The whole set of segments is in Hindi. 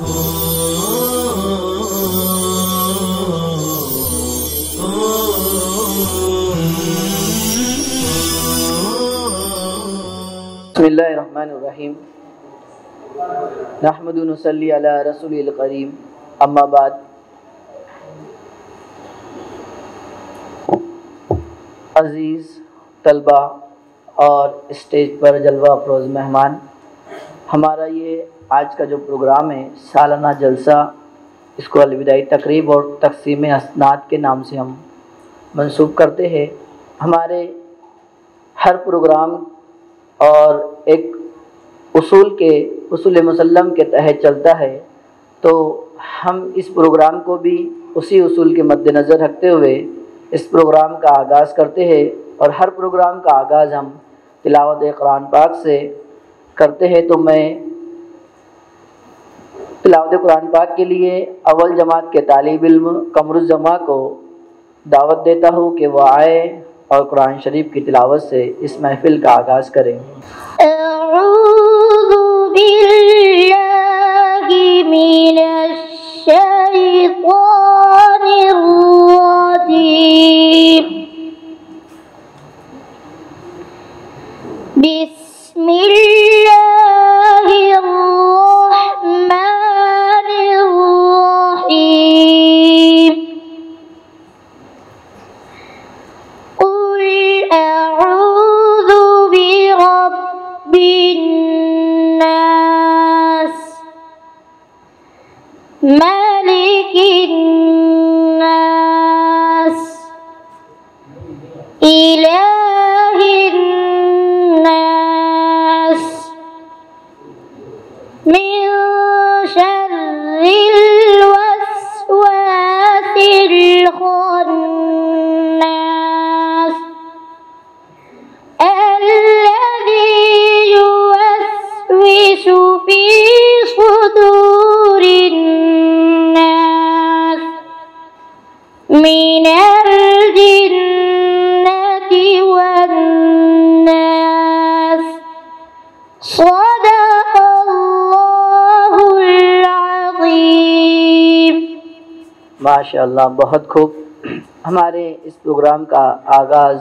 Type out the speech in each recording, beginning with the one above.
बिस्मिल्लाहिर्रहमानिर्रहीम नहमदु नसल्ली अला रसूलिल करीम अम्मा बाद। अज़ीज़ तलबा और स्टेज पर जलवा अफरोज़ मेहमान, हमारा ये आज का जो प्रोग्राम है सालाना जलसा, इसको अलविदाई तकरीब और तक़सीम असनाद के नाम से हम मंसूब करते हैं। हमारे हर प्रोग्राम और एक उसूल मुसल्लम के तहत चलता है, तो हम इस प्रोग्राम को भी उसी उसूल के मद्देनज़र रखते हुए इस प्रोग्राम का आगाज़ करते हैं। और हर प्रोग्राम का आगाज़ हम तिलावत कुरान पाक से करते हैं। तो मैं तिलावत कुरान पाक के लिए अव्वल जमात के तालिब इल्म कमरुज़्ज़मा को दावत देता हूँ कि वह आए और कुरान शरीफ की तिलावत से इस महफिल का आगाज़ करें। अऊज़ु बिल्लाहि मिनश शैतानिर रजीम। बिस्मिल्लाहिर रहमानिर रहीम। कुल अऊज़ु बिरब्बिन नास मालिकिन नास इलाहिन नास मिन शर्रिल वस्वासिल खन्नास अल्लज़ी युवस्विसु फी सुदूरिन नास मिनल जिन्नति वन नास। सदक़ल्लाहुल अज़ीम। माशाअल्लाह, बहुत खूब। हमारे इस प्रोग्राम का आगाज़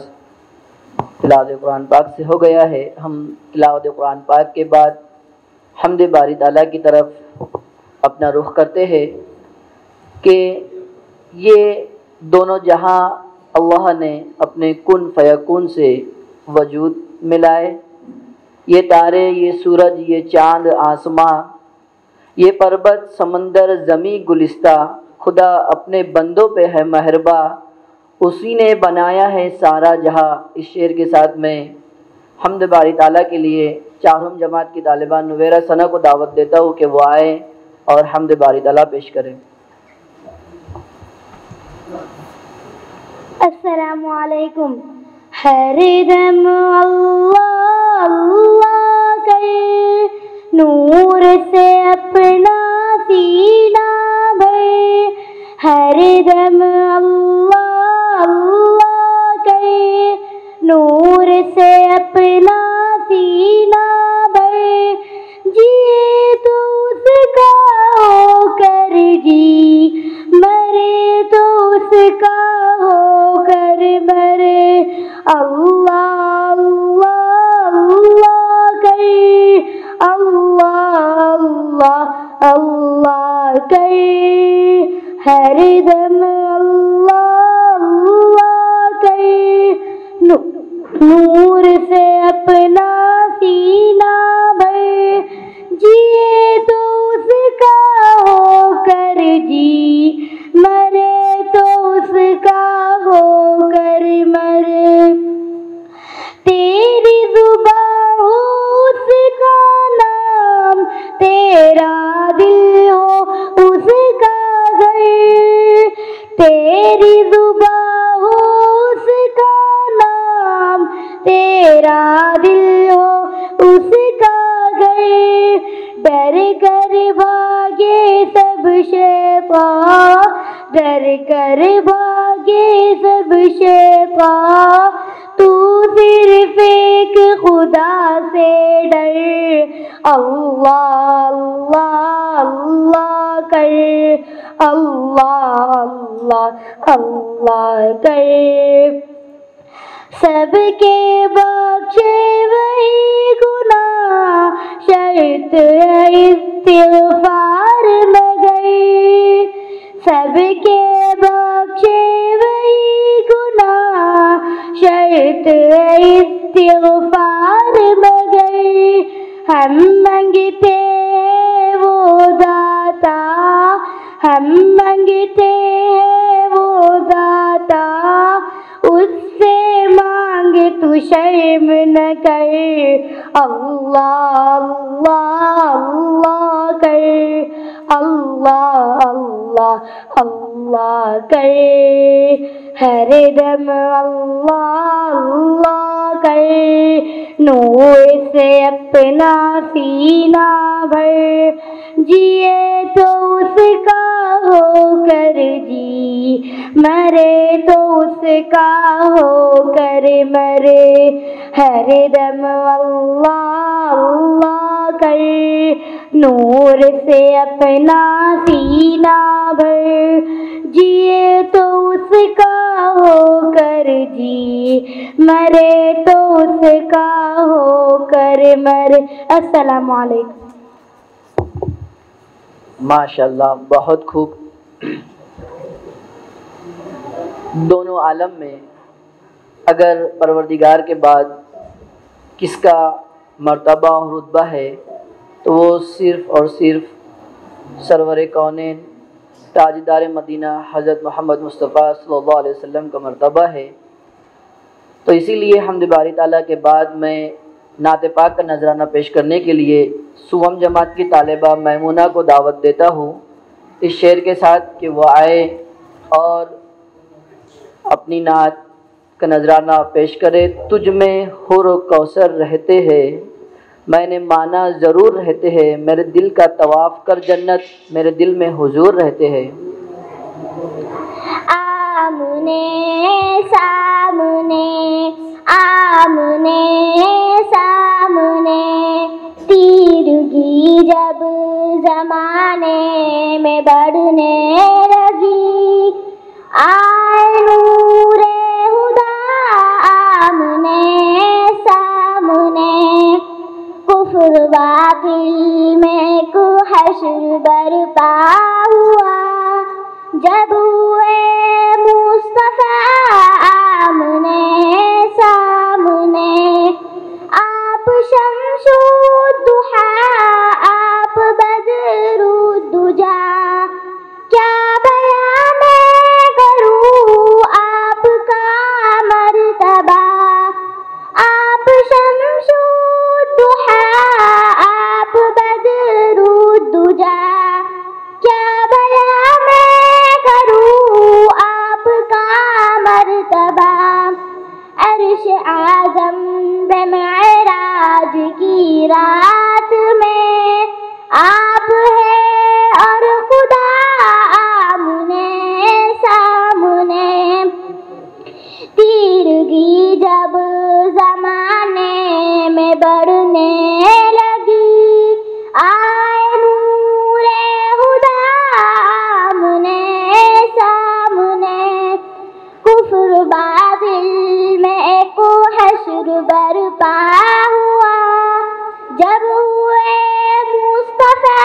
तिलावत कुरान पाक से हो गया है। हम तिलावत कुरान पाक के बाद हम्द बारी ताला की तरफ अपना रुख करते हैं कि ये दोनों जहां अल्लाह ने अपने कुन फ़यकून से वजूद मिलाए, ये तारे, ये सूरज, ये चाँद, आसमां, ये पर्वत, समंदर, ज़मी, गुलिस्ता, खुदा अपने बंदों पे है मेहरबा, उसी ने बनाया है सारा जहां। इस शेर के साथ मैं हम्द बारी ताला के लिए चारों जमात की तालिबान नुवेरा सना को दावत देता हूँ कि वो आए और हम्द बारी ताला पेश करें। अस्सलामु अलैकुम। हर दम अल्लाह अल्लाह करे, नूर से अपना सीना भरे। हर दम अल्लाह अल्लाह करे, नूर से अपना सीना भरे। जिए तो उसका होकर जी, मरे तो उसका होकर मरे। अल्लाह अल्लाह अल्लाह करे, अल्लाह अल्लाह अल्लाह करे। हर दम अल्लाह अल्लाह करे, नूर से अपना सीना भरे। जिए तो उसका होकर जी, मरे तो उसका होकर मरे। तेरी जुबान हो उसका नाम, तेरा दिल हो उसका घर। तेरी जुबान हो उसका नाम, तेरा दिल हो उसका घर। डर कर भागे सब शैतान, डर कर भागे सब शैतान। तू सिर्फ एक खुदा से डर। अल्लाह अल्लाह अल्लाह कर, अल्लाह अल्लाह अल्लाह कर। सबके बख्शे वही गुनाह, शर्त है इस्तिग़फ़ार मगर। सबके बख्शे वही गुनाह, शर्त है इस्तिग़फ़ार मगर। हम मांगते हैं वो दाता, हम मांगते हैं वो दाता, उससे मांग तू शर्म न कर, अल्लाह अल्लाह अल्लाह कर, अल्लाह अल्लाह अल्लाह कर। हर दम अल्लाह अल्लाह कर, नूर से अपना सीना भर। जिए तो उसका होकर जी, मरे तो उसका होकर मरे। हर दम अल्लाह अल्लाह कर, नूर से अपना सीना भर। जिए तो उसका होकर जी, मरे तो उसका होकर मरे। अस्सलामु अलैकुम। माशाल्लाह, बहुत खूब। दोनों आलम में अगर परवरदिगार के बाद किसका मर्तबा और रुतबा है तो वो सिर्फ़ और सिर्फ़ सरवर कौनैन ताजदार मदीना हज़रत मोहम्मद मुस्तफ़ा सल्लल्लाहु अलैहि वसल्लम का मर्तबा है। तो इसीलिए हम्द बारी ताला के बाद मैं नात पाक का नजराना पेश करने के लिए सुवम जमात की तालिबा मैमुना को दावत देता हूँ इस शेर के साथ कि वो आए और अपनी नात का नजराना पेश करे। तुझ में हुर व कौसर रहते हैं, मैंने माना ज़रूर रहते हैं, मेरे दिल का तवाफ़ कर जन्नत, मेरे दिल में हुजूर रहते हैं। आमने सामने आमने सामने, तीरगी जब ज़माने में बढ़ने लगी, आए नूरे हुदा आमने सामने। कुफ्र बातिल में को हश्र बरपा हुआ, जब हुए मुस्तफ़ा आमने सामने। आप शम्सो दुहा, आप बदरू दुजा, क्या बयां मैं करूं आपका मर्तबा। आप शम्सो दुहा, आप बदरू दुजा, क्या बयां मैं करूं आपका मर्तबा। अर्श आज़म पे मेराज की रात में आप है और खुदा आमने सामने। तीरगी जब ज़माने में बढ़ने लगी, आए नूरे हुदा आमने सामने। कुफ्र बातिल में को हश्र बरपा हुआ, जब हुए मुस्तफ़ा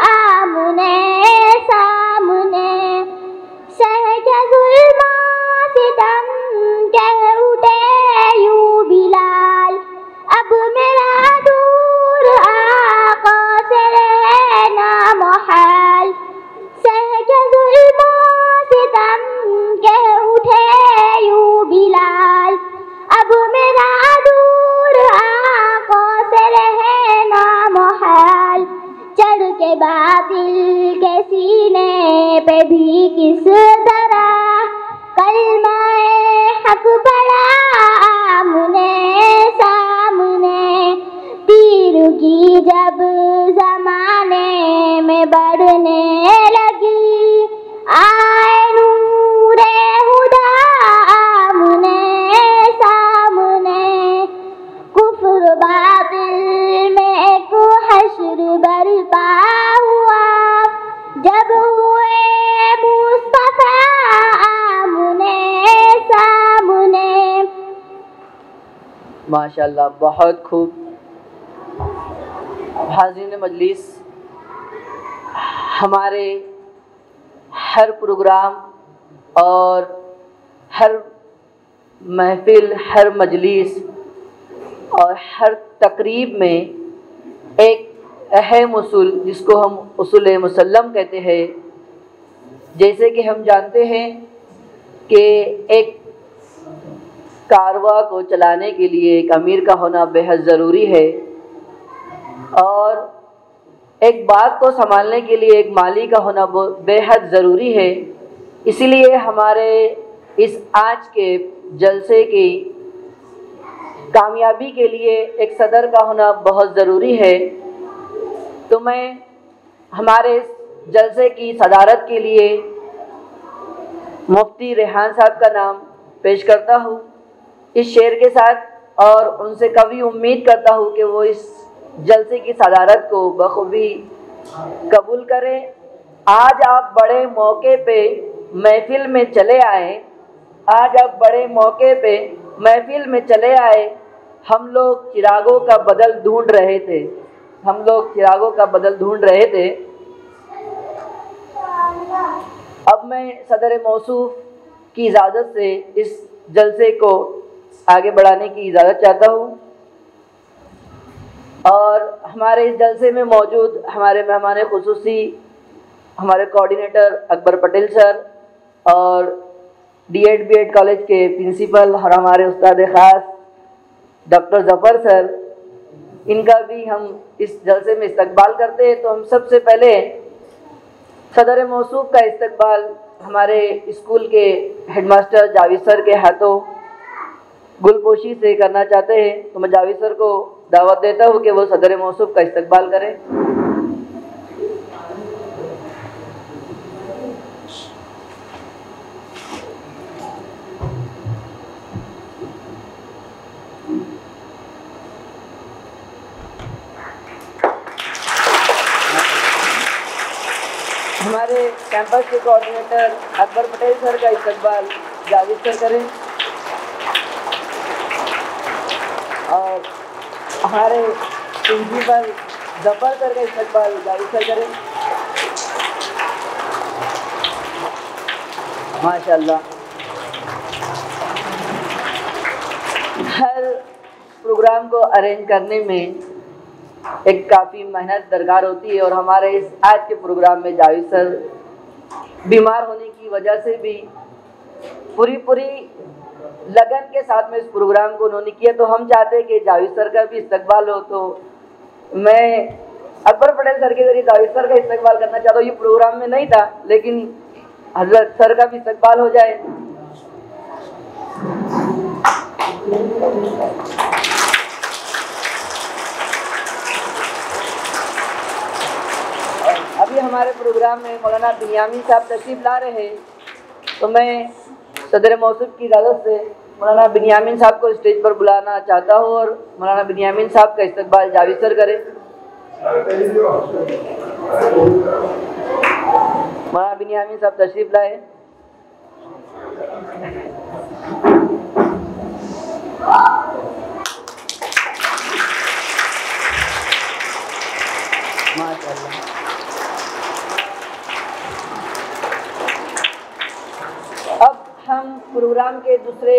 आमने सामने। सहज जुल्म सितम कह उठे यूं बिलाल, अब मेरा दूर आका से रहना मुहाल। सहज जुल्म सितम कह उठे यूं बिलाल, अब मेरा दूर आका से रहना मुहाल। चढ़ के बातिल के सीने पे भी किस तरह कलमाए हक पड़ा आमने सामने। तीरगी जब ज़माने में बढ़ने लगी, आए नूरे हुदा आमने सामने। कुफ्र बातिल में को हश्र बरपा हुआ, जब हुए मुस्तफा आमने सामने। माशाल्लाह, बहुत खूब। हाज़रीन मजलिस, हमारे हर प्रोग्राम और हर महफिल, हर मजलिस और हर तकरीब में एक अहम उसूल, जिसको हम उसूल मुसल्लम कहते हैं, जैसे कि हम जानते हैं कि एक कारवा को चलाने के लिए एक अमीर का होना बेहद ज़रूरी है और एक बाग को संभालने के लिए एक माली का होना बेहद ज़रूरी है। इसीलिए हमारे इस आज के जलसे की कामयाबी के लिए एक सदर का होना बहुत ज़रूरी है। तो मैं हमारे इस जलसे की सदारत के लिए मुफ्ती रेहान साहब का नाम पेश करता हूँ इस शेर के साथ, और उनसे कभी उम्मीद करता हूँ कि वो इस जलसे की सदारत को बखूबी कबूल करें। आज आप बड़े मौके पे महफिल में चले आए, आज आप बड़े मौके पे महफिल में चले आए। हम लोग चिरागों का बदल ढूंढ रहे थे, हम लोग चिरागों का बदल ढूंढ रहे थे। अब मैं सदर मौसूफ की इजाज़त से इस जलसे को आगे बढ़ाने की इजाज़त चाहता हूँ और हमारे इस जलसे में मौजूद हमारे मेहमान खुसूसी हमारे कोऑर्डिनेटर अकबर पटेल सर और D.Ed B.Ed कॉलेज के प्रिंसिपल और हमारे उस्ताद ख़ास डॉक्टर ज़फ़र सर, इनका भी हम इस जलसे में इस्तकबाल करते हैं। तो हम सबसे पहले सदर मौसूफ का इस्तकबाल हमारे स्कूल के हेडमास्टर जावेद सर के हाथों गुलपोशी से करना चाहते हैं। तो मैं जावेद सर को दावत देता हूँ कि वो सदर मौसूफ का इस्तकबाल करें। हमारे कैंपस के कोऑर्डिनेटर अकबर पटेल सर का इस्तकबाल जावेद सर करें और हमारे प्रिंसिपल ज़फ़र सर का इस्तकबाल जावेद सर करें। माशाल्लाह, हर प्रोग्राम को अरेंज करने में एक काफ़ी मेहनत दरकार होती है और हमारे इस आज के प्रोग्राम में जावेद सर बीमार होने की वजह से भी पूरी लगन के साथ में इस प्रोग्राम को उन्होंने किया। तो हम चाहते हैं कि जावेद सर का भी इस्तकबाल हो। तो मैं अकबर पटेल सर के जरिए जावेद सर का इस्तकबाल करना चाहता हूँ। ये प्रोग्राम में नहीं था, लेकिन हजरत सर का भी इस्तकबाल हो जाए। अभी हमारे प्रोग्राम में मौलाना बिन्यामीन साहब तशरीफ ला रहे हैं, तो मैं सदर मौसूफ की इजाज़त से मौलाना बिन्यामीन साहब को स्टेज पर बुलाना चाहता हूँ और मौलाना बिन्यामीन साहब का इस्तकबाल जावेद सर करें। मौलाना बिन्यामीन साहब तशरीफ लाए। माशाअल्लाह। अब हम प्रोग्राम के दूसरे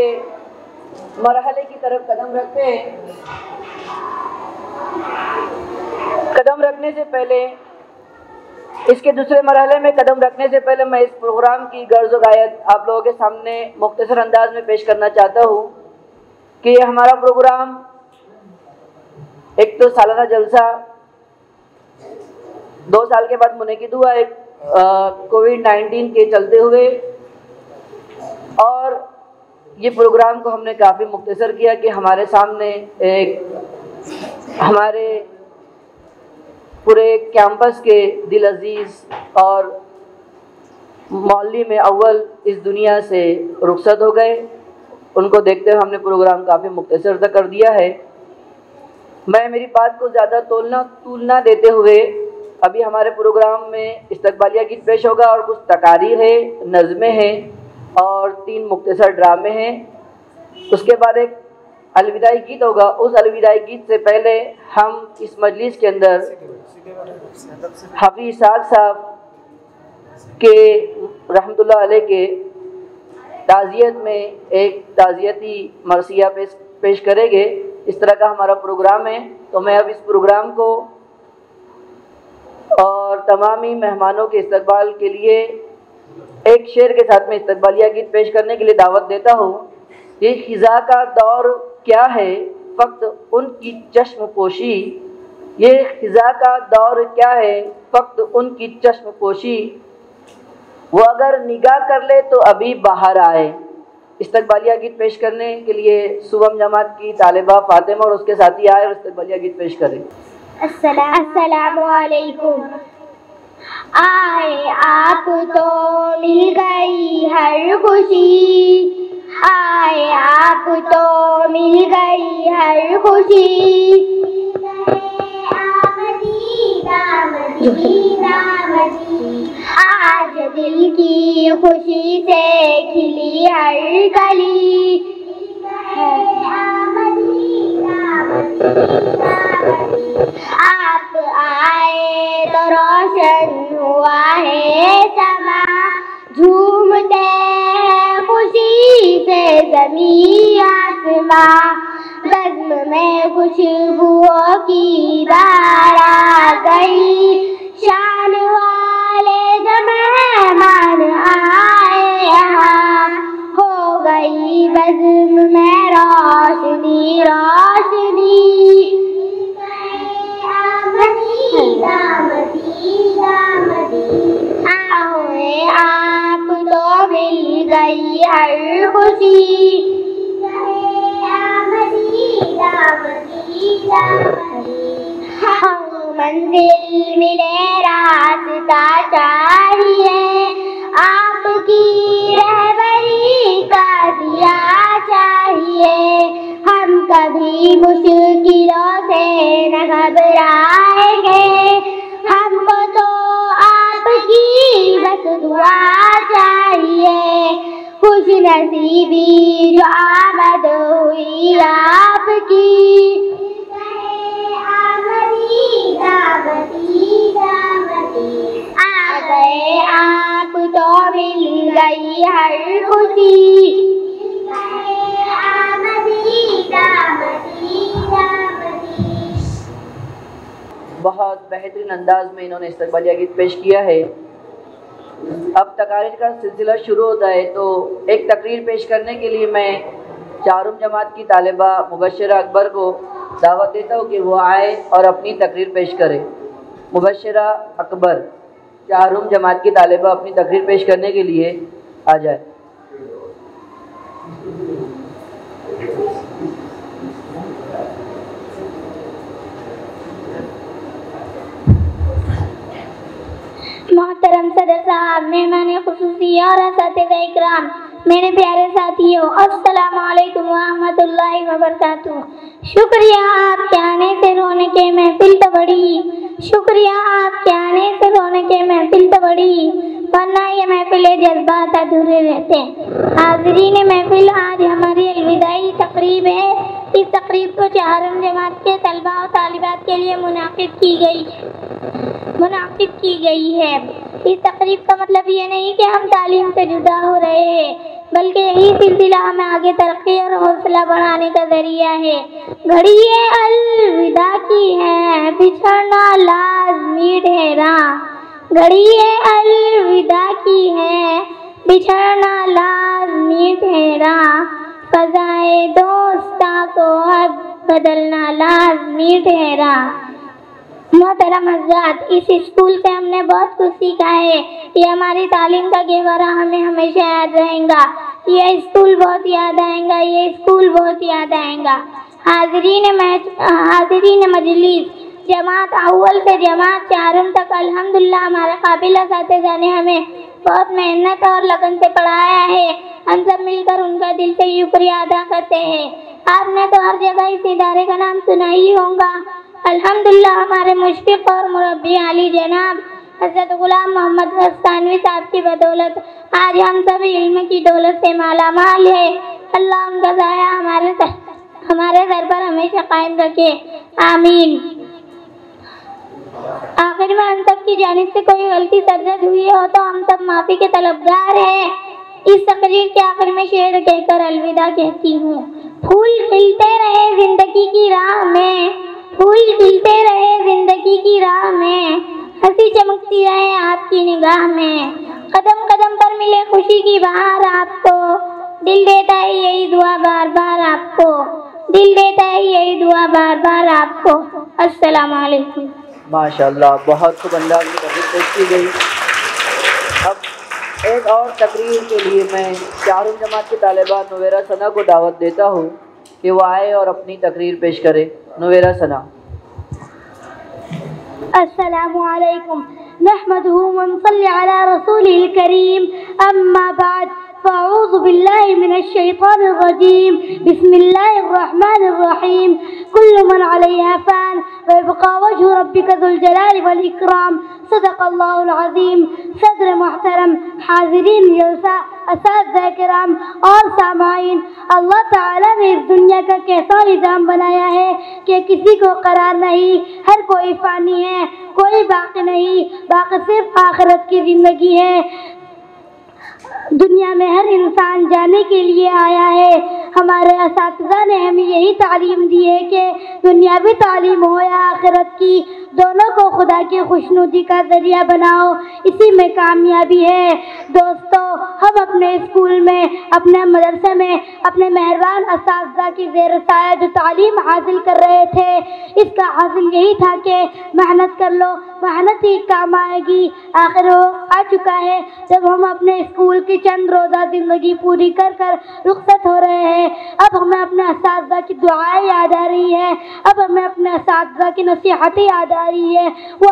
मरहले की तरफ कदम रखते हैं। कदम रखने से पहले, इसके दूसरे मरहले में कदम रखने से पहले मैं इस प्रोग्राम की गर्ज़ गायत आप लोगों के सामने मुख्तसर अंदाज में पेश करना चाहता हूँ कि हमारा प्रोग्राम एक तो सालाना जलसा 2 साल के बाद मुनक़िद हुआ एक कोविड-19 के चलते हुए, और ये प्रोग्राम को हमने काफ़ी मुख्तसर किया कि हमारे सामने एक हमारे पूरे कैंपस के दिल अजीज़ और मौलवी में अव्वल इस दुनिया से रुखसत हो गए। उनको देखते हुए हमने प्रोग्राम काफ़ी मुख्तसर कर दिया है। मैं मेरी बात को ज़्यादा तूल ना देते हुए अभी हमारे प्रोग्राम में इस्तकबालिया गीत पेश होगा और कुछ तकारीर है, नज़में हैं और 3 मुख्तसर ड्रामे हैं। उसके बाद एक अलविदाई गीत होगा। उस अलविदाई गीत से पहले हम इस मजलिस के अंदर हाफिज साद साहब के रहमतुल्लाह अलैह के ताज़ियत में एक ताज़ियती मरसिया पेश करेंगे। इस तरह का हमारा प्रोग्राम है। तो मैं अब इस प्रोग्राम को और तमामी मेहमानों के इस्तकबाल के लिए एक शेर के साथ में इस्तकबालिया गीत पेश करने के लिए दावत देता हूँ। ये खिज़ा का दौर क्या है फ़क्त उनकी चश्म पोशी, ये खिज़ा का दौर क्या है फ़क्त उनकी चश्म पोशी, वो अगर निगाह कर ले तो अभी बाहर आए। इस्तकबालिया गीत पेश करने के लिए सुबम जमात की तालिबा फातिमा और उसके साथी आए और इस्तकबालिया गीत पेश करें। अस्सलामु अलैकुम। आए आप तो मिल गई हर खुशी, आए आप तो मिल गई हर खुशी, आज दिल की खुशी से खिली हर गली, आप आए तो रोशन हुआ है समा, झूमते हैं खुशी से ज़मीं आसमां, बज़्म में खुशबुओं की बार आ गई, शान वाले जो मेहमान आए यहाँ, हो गई बज़्म में रोशनी रोशनी, आओए आप तो मिल गई हर खुशी, हम मंजिल मिले रास्ता चाहिए, आपकी रहबरी का दिया चाहिए, हम कभी मुश्किलों से न घबराएंगे, हमको तो आपकी बस दुआ चाहिए, खुश नसीबी जो आमद हुई आपकी, आ गए आप तो मिल गई हर खुशी, बहुत बेहतरीन अंदाज में इन्होंने इस्तकबालिया गीत पेश किया है। अब तकारीर का सिलसिला शुरू होता है। तो एक तकरीर पेश करने के लिए मैं चारुम जमात की तालिबा मुबश्शिरा अकबर को दावत देता हूँ कि वो आए और अपनी तकरीर पेश करें। मुबश्शिरा अकबर चारुम जमात की तालिबा अपनी तकरीर पेश करने के लिए आ जाए। मोहतरम सदर साहब, मेहमान खुसूसी और असातिज़ा इकराम, मेरे प्यारे साथियों, अस्सलामु अलैकुम व रहमतुल्लाहि व बरकातुहू। शुक्रिया आपके आने से रौनक़े महफिल तो बढ़ी, शुक्रिया आपके आने से रौनक़े महफिल तो बढ़ी, वरना ये महफिल जज्बात अधूरे रहते हैं। हाज़रीन महफिल, आज हमारी अलविदाई तकरीब है। इस तकरीब को चारुम जमात के तलबा और तालिबात के लिए मुनाकिद की गई है। इस तकरीब का मतलब ये नहीं कि हम तालीम से जुदा हो रहे हैं, बल्कि यही सिलसिला हमें आगे तरक्की और हौसला बढ़ाने का जरिया है। घड़िए अलविदा की है, बिछड़ना लाज़मी ठहरा, घड़िए अलविदा की है, बिछड़ना लाज़मी ठहरा, फ़ज़ाए दोस्ता को अब बदलना लाज़मी ठहरा। मोहतरम हज़रात, इस स्कूल से हमने बहुत कुछ सीखा है। ये हमारी तालीम का गहवारा हमें हमेशा याद रहेगा। ये स्कूल बहुत याद आएगा, ये स्कूल बहुत याद आएगा। हाज़रीन मजलिस, जमात अव्वल से जमात चारुम तक अल्हम्दुलिल्लाह हमारे काबिल असातिज़ा ने हमें बहुत मेहनत और लगन से पढ़ाया है। हम सब मिलकर उनका दिल से शुक्रिया अदा करते हैं। आपने तो हर जगह इस इदारे का नाम सुना ही होगा। अल्हम्दुलिल्लाह हमारे मुशफ़िक़ और मुरब्बी आली जनाब हज़रत ग़ुलाम मोहम्मद रस्तानवी साहब की बदौलत आज हम सभी इल्म की दौलत से माला माल है। अल्लाह उनका ज़ाया हमारे दर पर हमेशा कायम रखे, आमीन। आखिर में हम सब की जानिब से कोई गलती सरजद हुई हो तो हम सब माफ़ी के तलबगार हैं। इस तकरीर के आखिर में शेर कहकर अलविदा कहती हूँ। फूल खिलते रहे जिंदगी की राह में, फूल खिलते रहे जिंदगी की राह में, हंसी चमकती रहे आपकी निगाह में, कदम कदम पर मिले खुशी की बहार आपको, दिल देता है यही दुआ बार बार आपको, दिल देता है यही दुआ बार बार आपको। अस्सलाम वालेकुम। माशाअल्लाह, बहुत खूब अंदाज में तकरीर पेश की गई। अब एक और तकरीर के लिए मैं चारों जमात की तालिबा नुवेरा सना को दावत देता हूँ कि वो आए और अपनी तकरीर पेश करे। नुवेरा सना। अस्सलामु अलैकुम नहमदुहु व नसल्ली अला रसूलिल करीम, अम्मा बाद फ़अऊज़ु बिल्लाहि मिनश शैतानिर रजीम, बिस्मिल्लाहिर रहमानिर रहीम। कुल्लु मन अलैहा फ़ान व यबक़ा वजहु रब्बिका ज़ुल जलाली वल इकराम। सदक़ल्लाहुल अज़ीम। सदर मुहतरम, हाज़िरीन जलसा, असातिज़ा किराम और सामाईन, अल्लाह ताला ने इस दुनिया का कैसा निज़ाम बनाया है कि किसी को करार नहीं, हर कोई फ़ानी है, कोई बाकी नहीं, बाकी सिर्फ आखिरत की ज़िंदगी है। दुनिया में हर इंसान जाने के लिए आया है। हमारे असातिज़ा ने हमें यही तालीम दी है कि दुनियावी तालीम हो या आखिरत की, दोनों को खुदा की खुशनुदी का ज़रिया बनाओ, इसी में कामयाबी है। दोस्तों, हम अपने स्कूल में, अपने मदरसे में, अपने मेहरबान असातिज़ा की ज़ेर साया जो तालीम हासिल कर रहे थे, इसका हासिल यही था कि मेहनत कर लो, मेहनत ही काम आएगी। आखिर वो आ चुका है जब हम अपने स्कूल की चंद रोज़ा ज़िंदगी पूरी कर कर रुखसत हो रहे हैं। अब हमें अपने असातिज़ा की दुआएं याद आ रही है, अब हमें अपने असातिज़ा की नसीहतें याद आ रही है। वो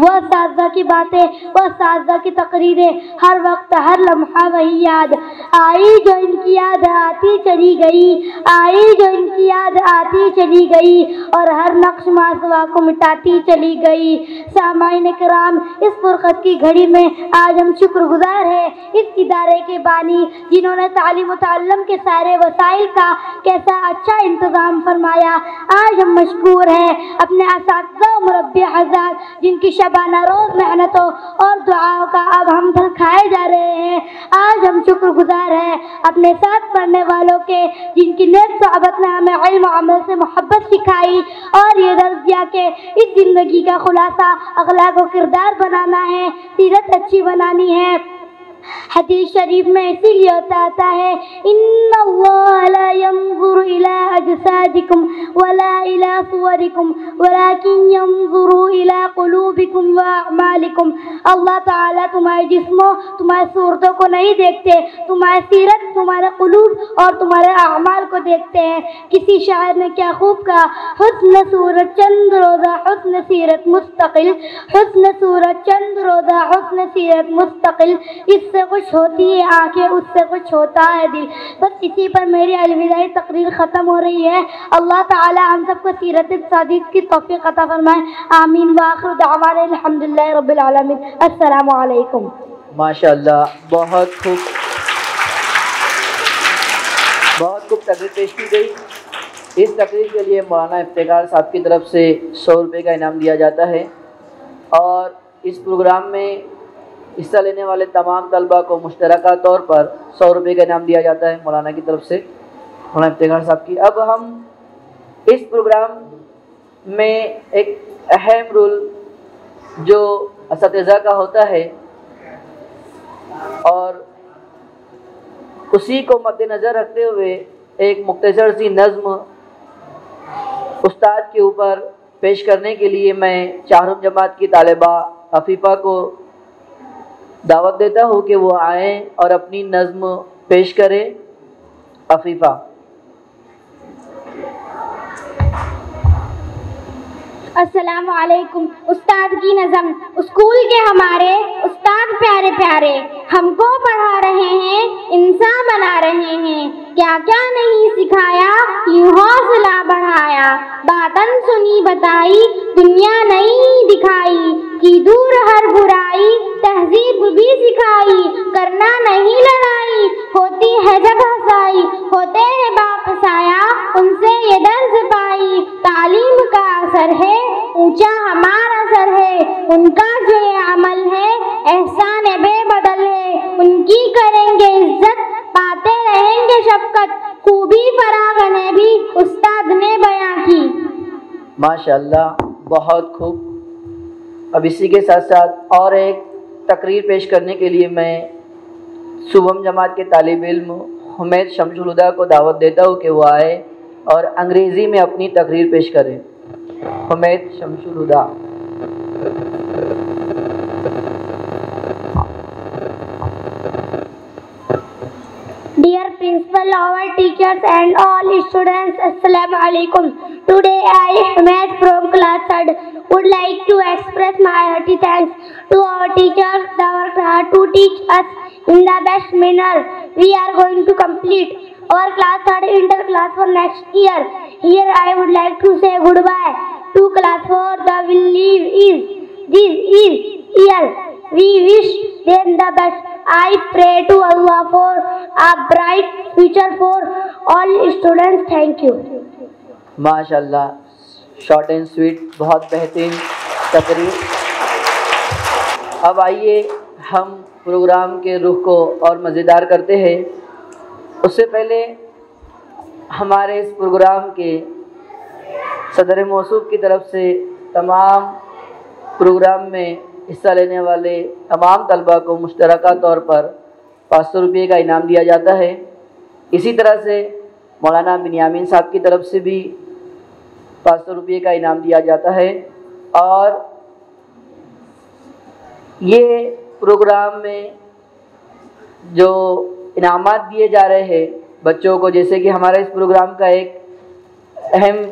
असातिज़ा की बातें, वो असातिज़ा की तकरीरें, हर वक्त हर लम्हा वही याद आई जो इनकी याद आती चली गई, आई जो इनकी याद आती चली गई और हर नक्श मासवा को मिटाती चली गई। सामाईन किराम, इस फुरक़त की घड़ी में आज हम शुक्रगुजार हैं इस इदारे के बानी जिन्होंने तालीम व ताल्लुम के सारे वसाइल का कैसा अच्छा इंतज़ाम फरमाया। आज हम मशकूर हैं अपने असातिज़ा व मुरब्बी हज़रात जिनकी शबाना रोज़ मेहनतों और दुआओं का अब हम फल खाए जा रहे हैं। आज हम शुक्रगुजार हैं अपने साथ पढ़ने वालों के जिनकी नेक सोहबत ने हमें इल्म व अमल से मोहब्बत सिखाई और ये दर्ज दिया कि इस ज़िंदगी का खुलासा अखलाक व किरदार बनाना है, सीरत अच्छी बनानी है। हदीस शरीफ में इसीलिए आता है, इन्नल्लाह ला यंज़ुरु इला अजसादिकुम वला इला सुवरिकुम वलाकिन यंज़ुरु इला कुलूबिकुम व अमालिकुम। अल्लाह ताला तुम्हारे जिस्मों, तुम्हारे सूरतों को नहीं देखते, तुम्हारे सीरत, तुम्हारे कुलूब और तुम्हारे अमाल को देखते हैं। किसी शायर ने क्या खूब कहा, हुस्न सूरत चंद रोज़ा हुस्न सीरत मुस्तकिल, हुस्न सूरत चंद रोज़ा हुस्न सीरत मुस्तकिल। इससे कुछ होती है आंखें, उससे कुछ होता है दिल। बस इसी पर मेरी अलविदाई तकरीर ख़त्म हो रही है। अल्लाह ताला हम सबको सीरत सादिक की तौफीक अता फरमाए, आमीन। व आखिर दअवाना अल्हम्दुलिल्लाहि रब्बिल आलमीन। अस्सलामु अलैकुम। माशाअल्लाह, बहुत खूब तकरीर पेश की गई। इस तकरीर के लिए मौलाना इफ्तिखार साहब की तरफ से 100 रुपये का इनाम दिया जाता है और इस प्रोग्राम में हिस्सा लेने वाले तमाम तलबा को मुश्तरका तौर पर 100 रुपये का इनाम दिया जाता है मौलाना की तरफ से, मौलाना इफ्तिखार साहब की। अब हम इस प्रोग्राम में एक अहम रोल जो असातिज़ा का होता है और उसी को मद्देनज़र रखते हुए एक मुख्तसर सी नज़्म उस्ताद के ऊपर पेश करने के लिए मैं चारों जमात की तालिबा अफ़ीफ़ा को दावत देता हूँ कि वो आएँ और अपनी नज़्म पेश करें। अफ़ीफ़ा। अस्सलामु अलैकुम। उस्ताद की नज़म। स्कूल के हमारे उस्ताद प्यारे प्यारे हमको पढ़ा रहे हैं, इंसान बना रहे हैं, क्या क्या नहीं सिखाया, यूँ हौसला बढ़ाया, बातन सुनी बताई, दुनिया नहीं दिखाई, की दूर हर बुराई, तहजीब भी सिखाई, करना नहीं लड़ाई, होती है जग हंसाई, होते हैं बाप साया, उनसे ये दर्ज पाई, तालीम का असर है, ऊंचा हमारा सर है, उनका जो ये अमल है, एहसान बेबदल है, उनकी करेंगे इज्जत, पाते रहेंगे शफकत, खूबी फराग ने भी उस्ताद ने बयां की। माशाअल्लाह, बहुत खूब। अब इसी के साथ साथ और एक तकरीर पेश करने के लिए मैं शुभम जमात के तालिब इल्म हुमैद शमसुल हुदा को दावत देता हूँ कि वो आए और अंग्रेज़ी में अपनी तकरीर पेश करें। हुमैद शमसुल हुदा। Dear principal, our teachers and all students, Assalamu alaikum. Today I, Ahmed from class 3rd, would like to express my hearty thanks to our teachers to teach us in the best manner. We are going to complete our class 3rd inter class for next year. Here I would like to say goodbye to class 4. The will leave this year. We wish them the best. I pray to Allah for a bright future for all students. Thank you. माशाल्लाह, शॉर्ट एंड स्वीट, बहुत बेहतरीन तकरीर। अब आइए हम प्रोग्राम के रुख को और मज़ेदार करते हैं। उससे पहले हमारे इस प्रोग्राम के सदर मौसूफ की तरफ से तमाम प्रोग्राम में हिस्सा लेने वाले तमाम तलबा को मुश्तरका तौर पर 500 रुपये का इनाम दिया जाता है। इसी तरह से मौलाना बिन्यामीन साहब की तरफ से भी 500 रुपये का इनाम दिया जाता है। और ये प्रोग्राम में जो इनामात दिए जा रहे हैं बच्चों को, जैसे कि हमारा इस प्रोग्राम का एक अहम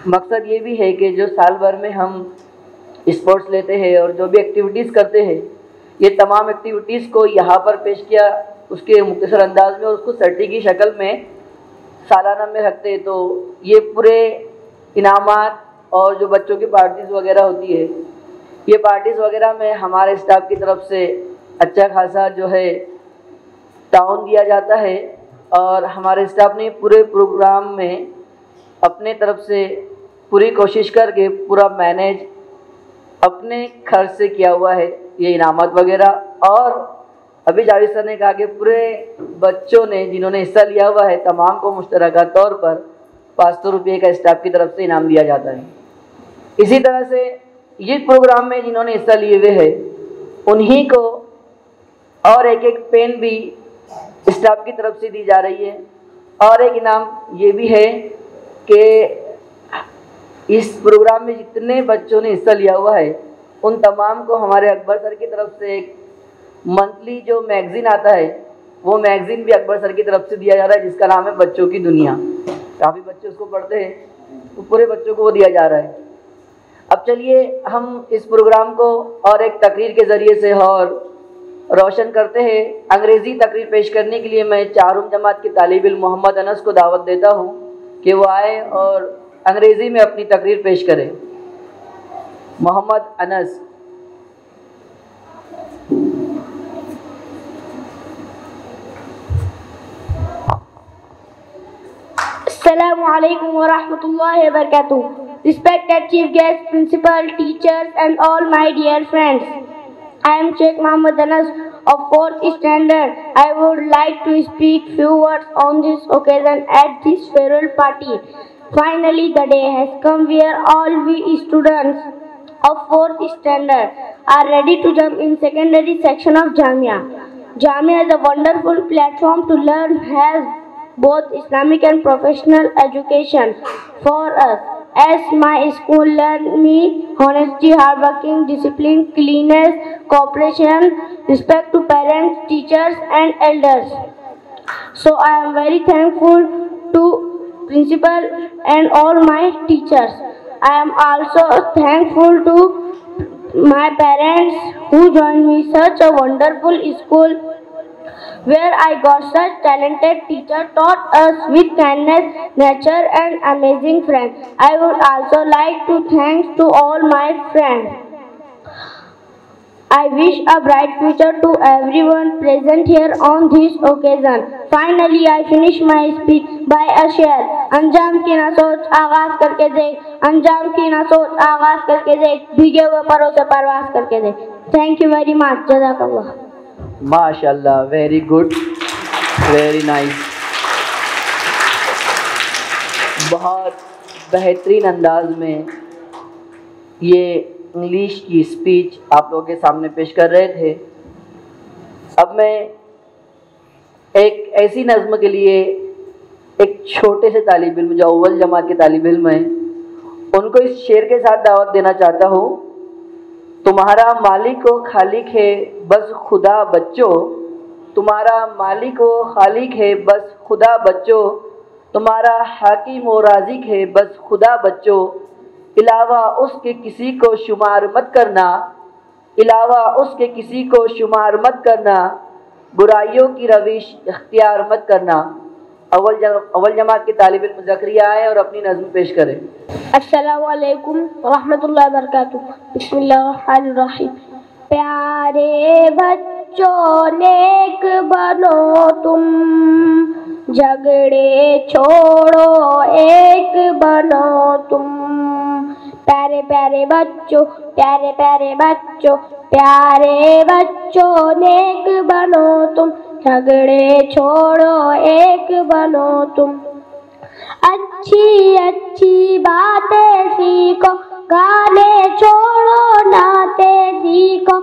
मकसद ये भी है कि जो साल भर में हम स्पोर्ट्स लेते हैं और जो भी एक्टिविटीज़ करते हैं, ये तमाम एक्टिविटीज़ को यहाँ पर पेश किया उसके मुख्तसर अंदाज में और उसको सर्टी की शक्ल में सालाना में रखते हैं। तो ये पूरे इनामात और जो बच्चों की पार्टीज़ वगैरह होती है, ये पार्टीज़ वगैरह में हमारे स्टाफ की तरफ से अच्छा खासा जो है ताउन दिया जाता है। और हमारे स्टाफ ने पूरे प्रोग्राम में अपने तरफ से पूरी कोशिश करके पूरा मैनेज अपने खर्च से किया हुआ है ये इनामात वगैरह। और अभी जावेद सर ने कहा कि पूरे बच्चों ने जिन्होंने हिस्सा लिया हुआ है तमाम को मुश्तरका तौर पर 500 रुपये का स्टाफ की तरफ से इनाम दिया जाता है। इसी तरह से ये प्रोग्राम में जिन्होंने हिस्सा लिए हुए हैं उन्हीं को और एक एक पेन भी स्टाफ की तरफ से दी जा रही है। और एक इनाम ये भी है कि इस प्रोग्राम में जितने बच्चों ने हिस्सा लिया हुआ है उन तमाम को हमारे अकबर सर की तरफ से एक मंथली जो मैगज़ीन आता है वो मैगज़ीन भी अकबर सर की तरफ से दिया जा रहा है, जिसका नाम है बच्चों की दुनिया। काफ़ी बच्चे उसको पढ़ते हैं, तो पूरे बच्चों को वो दिया जा रहा है। अब चलिए हम इस प्रोग्राम को और एक तकरीर के ज़रिए से और रोशन करते हैं। अंग्रेज़ी तकरीर पेश करने के लिए मैं 4वीं जमात के तालिब इल्म मोहम्मद अनस को दावत देता हूँ कि वो आए और अंग्रेज़ी में अपनी तकरीर पेश करें। Mohammad Anas. Assalamu alaikum wa rahmatullahi wa barakatuh. Respected chief guest, principal, teachers and all my dear friends. I am Sheikh Muhammad Anas of 4th standard. I would like to speak few words on this occasion at this farewell party. Finally the day has come where all we students of 4th standard are ready to jump in secondary section of Jamia. Jamia is a wonderful platform to learn, has both Islamic and professional education for us. As my school learned me honesty, hard working, discipline, cleanliness, cooperation, respect to parents, teachers and elders. So I am very thankful to principal and all my teachers. I am also thankful to my parents who joined me such a wonderful school. where I got such talented teacher taught us with kindness, nature and amazing friends. I would also like to thank to all my friends. I wish a bright future to everyone present here on this occasion. Finally, I finish my speech by a शेर. अंजाम की ना सोच आगाज करके देख, अंजाम की ना सोच आगाज करके देख, भीगे हुए परों से परवास करके देख. Thank you very much. जज़ाकल्लाह. माशाल्लाह, वेरी गुड, वेरी नाइस. बहुत बेहतरीन अंदाज में ये इंग्लिश की स्पीच आप लोगों के सामने पेश कर रहे थे. अब मैं एक ऐसी नज़्म के लिए एक छोटे से तालिब इल्म जो अव्वल जमात के तालिब इल्म हैं, उनको इस शेर के साथ दावत देना चाहता हूँ. तुम्हारा मालिक व खालिक है बस खुदा बच्चों, तुम्हारा मालिक व खालिक है बस खुदा बच्चों, तुम्हारा हाकिम व राज़िक है बस खुदा बच्चों, इलावा उसके किसी को शुमार मत करना, इलावा उसके किसी को शुमार मत करना, बुराइयों की रविश इख्तियार मत करना. अव्वल जमात के तालिब इल्म ज़करिया आए और अपनी नज़्म पेश करें. अस्सलामु अलैकुम व रहमतुल्लाहि व बरकातुहू. बिस्मिल्लाहिर्रहमानिर्रहीम. प्यारे बच्चों नेक बनो तुम, झगड़े छोड़ो एक बनो तुम. प्यारे प्यारे बच्चों, प्यारे प्यारे बच्चों, प्यारे बच्चों नेक बनो तुम, झगड़े छोड़ो एक बनो तुम. अच्छी अच्छी बातें सीखो, गाने छोड़ो नाते सीखो.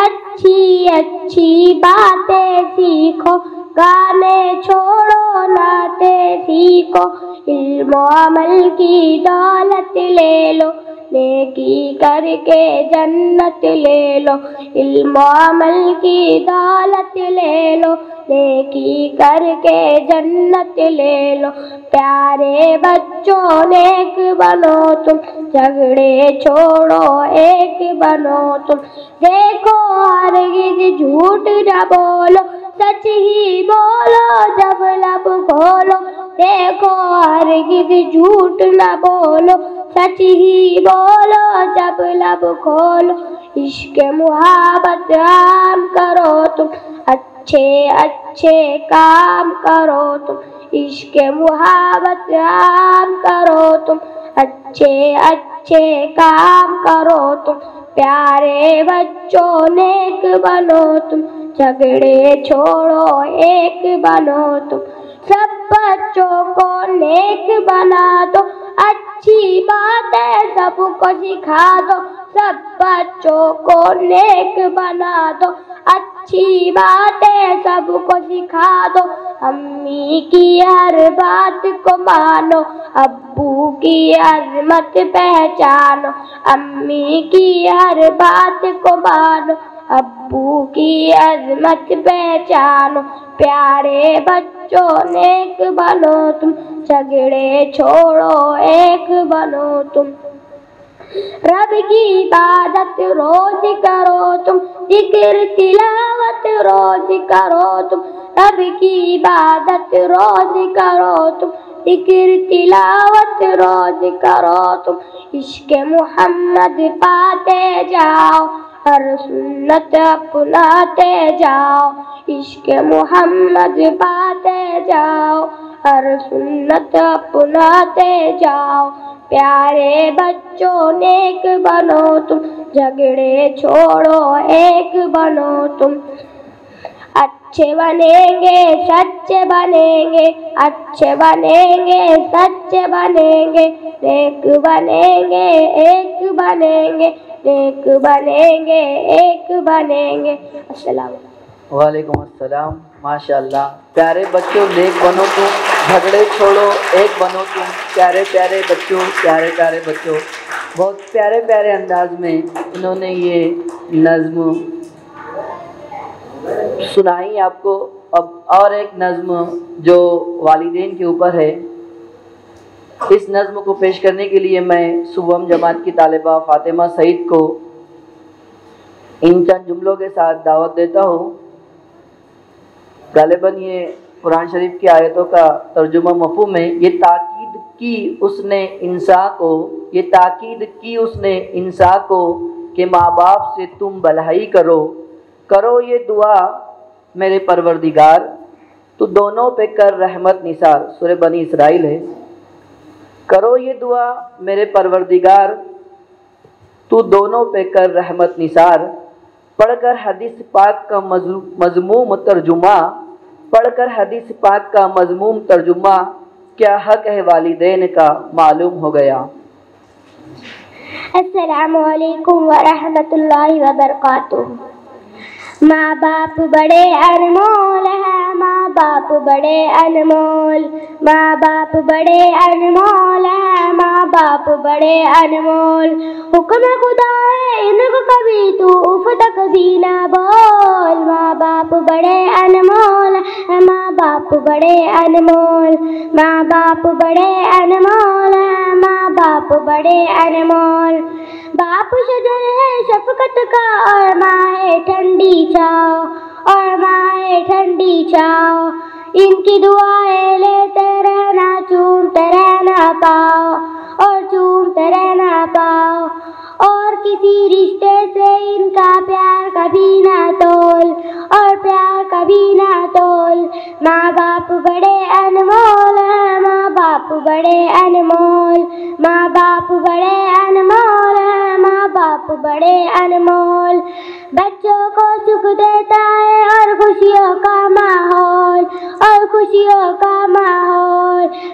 अच्छी अच्छी बातें सीखो, गाने छोड़ो नाते सीखो. इल्म अमल की दौलत ले लो, नेकी करके जन्नत ले लो. इल्म अमल की दौलत ले लो, नेकी करके जन्नत ले लो. प्यारे बच्चों नेक बनो तुम, झगड़े छोड़ो एक बनो तुम. देखो हरगिज़ झूठ न बोलो, सच ही बोलो जब लब खोलो. देखो हरगिज़ झूठ न बोलो, सच ही बोलो जब लब खोलो. इश्क मुहब्बत आम करो तुम, अच्छे अच्छे काम करो तुम. इश्क मुहब्बत आम करो तुम, अच्छे अच्छे काम करो तुम. प्यारे बच्चों नेक बनो तुम, झगड़े छोड़ो एक बनो तुम. सब बच्चों को नेक बना दो, अच्छी बातें सबको सिखा दो. सब बच्चों को नेक बना दो, अच्छी बातें सबको सिखा दो. अम्मी की हर बात को मानो, अब्बू की अज़मत पहचानो. अम्मी की हर बात को मानो, अब्बू की अज़मत पहचानो. प्यारे बच्चों नेक बनो तुम, झगड़े छोड़ो एक बनो तुम. रब की इबादत रोज करो तुम, जिक्र तिलावत रोज करो तुम. रब की इबादत रोज करो तुम, जिक्र तिलावत रोज करो तुम. इश्क मोहम्मद पाते जाओ, हर सुन्नत अपनाते जाओ. इश्क मोहम्मद पाते जाओ, हर सुन्नत अपनाते जाओ. प्यारे बच्चों नेक बनो तुम, झगड़े छोड़ो एक बनो तुम. अच्छे बनेंगे सच्चे बनेंगे, अच्छे बनेंगे सच्चे बनेंगे. नेक बनेंगे एक बनेंगे, नेक बनेंगे एक बनेंगे. अस्सलाम वालेकुम अस्सलाम. माशाल्लाह. प्यारे बच्चों नेक बनो तुम, झगड़े छोड़ो एक बनो तुम. प्यारे प्यारे बच्चों, प्यारे प्यारे बच्चों, बहुत प्यारे प्यारे अंदाज में इन्होंने ये नज़्म सुनाई आपको. अब और एक नज़्म जो वालिदैन के ऊपर है, इस नज़्म को पेश करने के लिए मैं सुबह जमात की तालिबा फ़ातिमा सईद को इन चंद जुमलों के साथ दावत देता हूँ. गालिबन ये कुरान शरीफ की आयतों का तर्जुमा मफ़हूम है। ये ताकीद की उसने इंसान को कि माँ बाप से तुम भलाई करो ये दुआ मेरे परवरदिगार, तो दोनों पे कर रहमत निसार। सूरह बनी इसराइल है। करो ये दुआ मेरे परवरदिगार, तू दोनों पे कर रहमत निसार। पढ़कर हदीस पाक का मज़मूम तर्जुमा, क्या हक है वालिदैन का मालूम हो गया। अस्सलामु अलैकुम व रहमतुल्लाहि व बरकातुहू। माँ बाप बड़े अनमोल है, माँ बाप बड़े अनमोल, माँ बाप बड़े अनमोल है, माँ बाप बड़े अनमोल। हुक्म खुदा है इनको कभी तू उफ तक भी ना बोल। माँ बाप बड़े अनमोल है, माँ बाप बड़े अनमोल, माँ बाप बड़े अनमोल है, माँ बाप बड़े अनमोल। बाप शजर है शफकत का और माँ है ठंडी छाँव, इनकी दुआएं लेते रहना, चूमते रहना पाओ और किसी रिश्ते से इनका प्यार कभी ना तोल। माँ बाप बड़े अनमोल है, माँ बाप बड़े अनमोल, माँ बाप बड़े अनमोल है, माँ बाप बड़े अनमोल। बच्चों को सुख देता है और खुशियों का माहौल,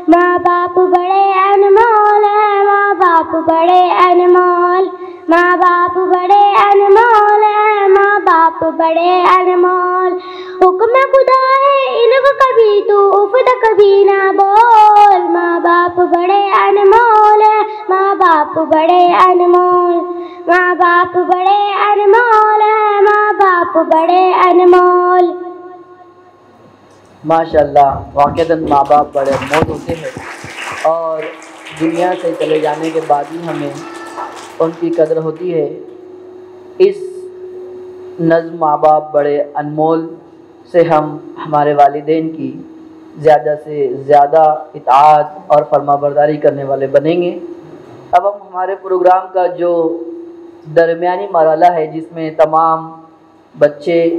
माँ बाप बड़े अनमोल है, माँ बाप बड़े अनमोल, माँ बाप बड़े अनमोल है, माँ बाप बड़े अनमोल। हुक्म खुदा है इनको कभी तू उफ तक भी ना बोल। माँ बाप बड़े अनमोल है, माँ बाप बड़े अनमोल, माँ बाप बड़े अनमोल है, माँ बाप बड़े अनमोल। माशाअल्लाह, वाक़ईतन माँ बाप बड़े अनमोल होते हैं और दुनिया से चले जाने के बाद ही हमें उनकी कदर होती है। इस नज़्म माँ बाप बड़े अनमोल से हम हमारे वालिदैन की ज़्यादा से ज़्यादा इताअत और फरमाबरदारी करने वाले बनेंगे। अब हम हमारे प्रोग्राम का जो दरमियानी मरहला है, जिसमें तमाम बच्चे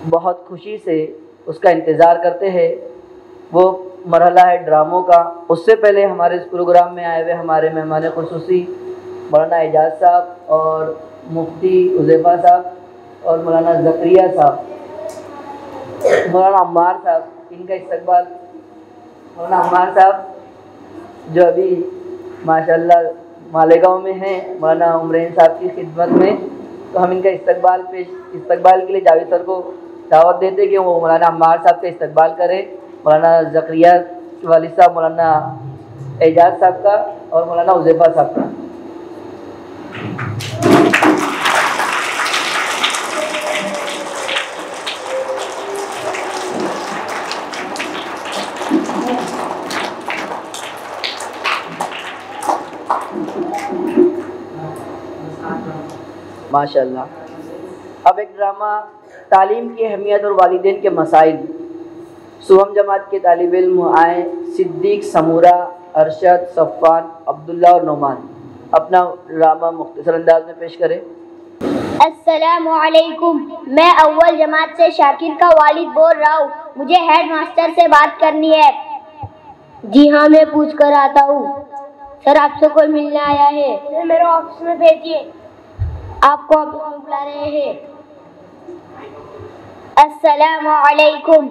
बहुत खुशी से उसका इंतज़ार करते हैं, वो मरहला है ड्रामों का। उससे पहले हमारे इस प्रोग्राम में आए हुए हमारे मेहमान खुसूसी मौलाना एजाज साहब और मुफ्ती उज़ैफ़ा साहब और मौलाना ज़करिया साहब, मौलाना अम्मार साहब, इनका इस्तकबाल। मौलाना अम्मार साहब जो अभी माशाअल्लाह मालेगांव में हैं मौलाना उमरैन साहब की खिदमत में, तो हम इनका इस्तकबाल के लिए जावेद सर को दावत देते कि वो मौलाना अम्मार साहब का इस्तकबाल करें, मौलाना ज़करिया वालिद साहब, मौलाना एजाज साहब का और मौलाना उज़ैफ़ा साहब का। माशाअल्लाह। अब एक ड्रामा तालीम की अहमियत और वालिदैन के मसाइल। सुहम जमात के तालिब इल्म आए सिद्दीक, समूरा, अरशद, सफ़ान, अब्दुल्ला और नोमान अपना ड्रामा मुख्तसर अंदाज में पेश करें। अस्सलामु अलैकुम, मैं अव्वल जमात से शाकिर का वालिद बोल रहा हूँ। मुझे हेड मास्टर से बात करनी है। जी हाँ, मैं पूछ कर आता हूँ। सर, आपसे कोई मिलने आया है? मेरे ऑफिस में भेजिए। आपको ऑफिस में बुला रहे हैं। अस्सलामु अलैकुम।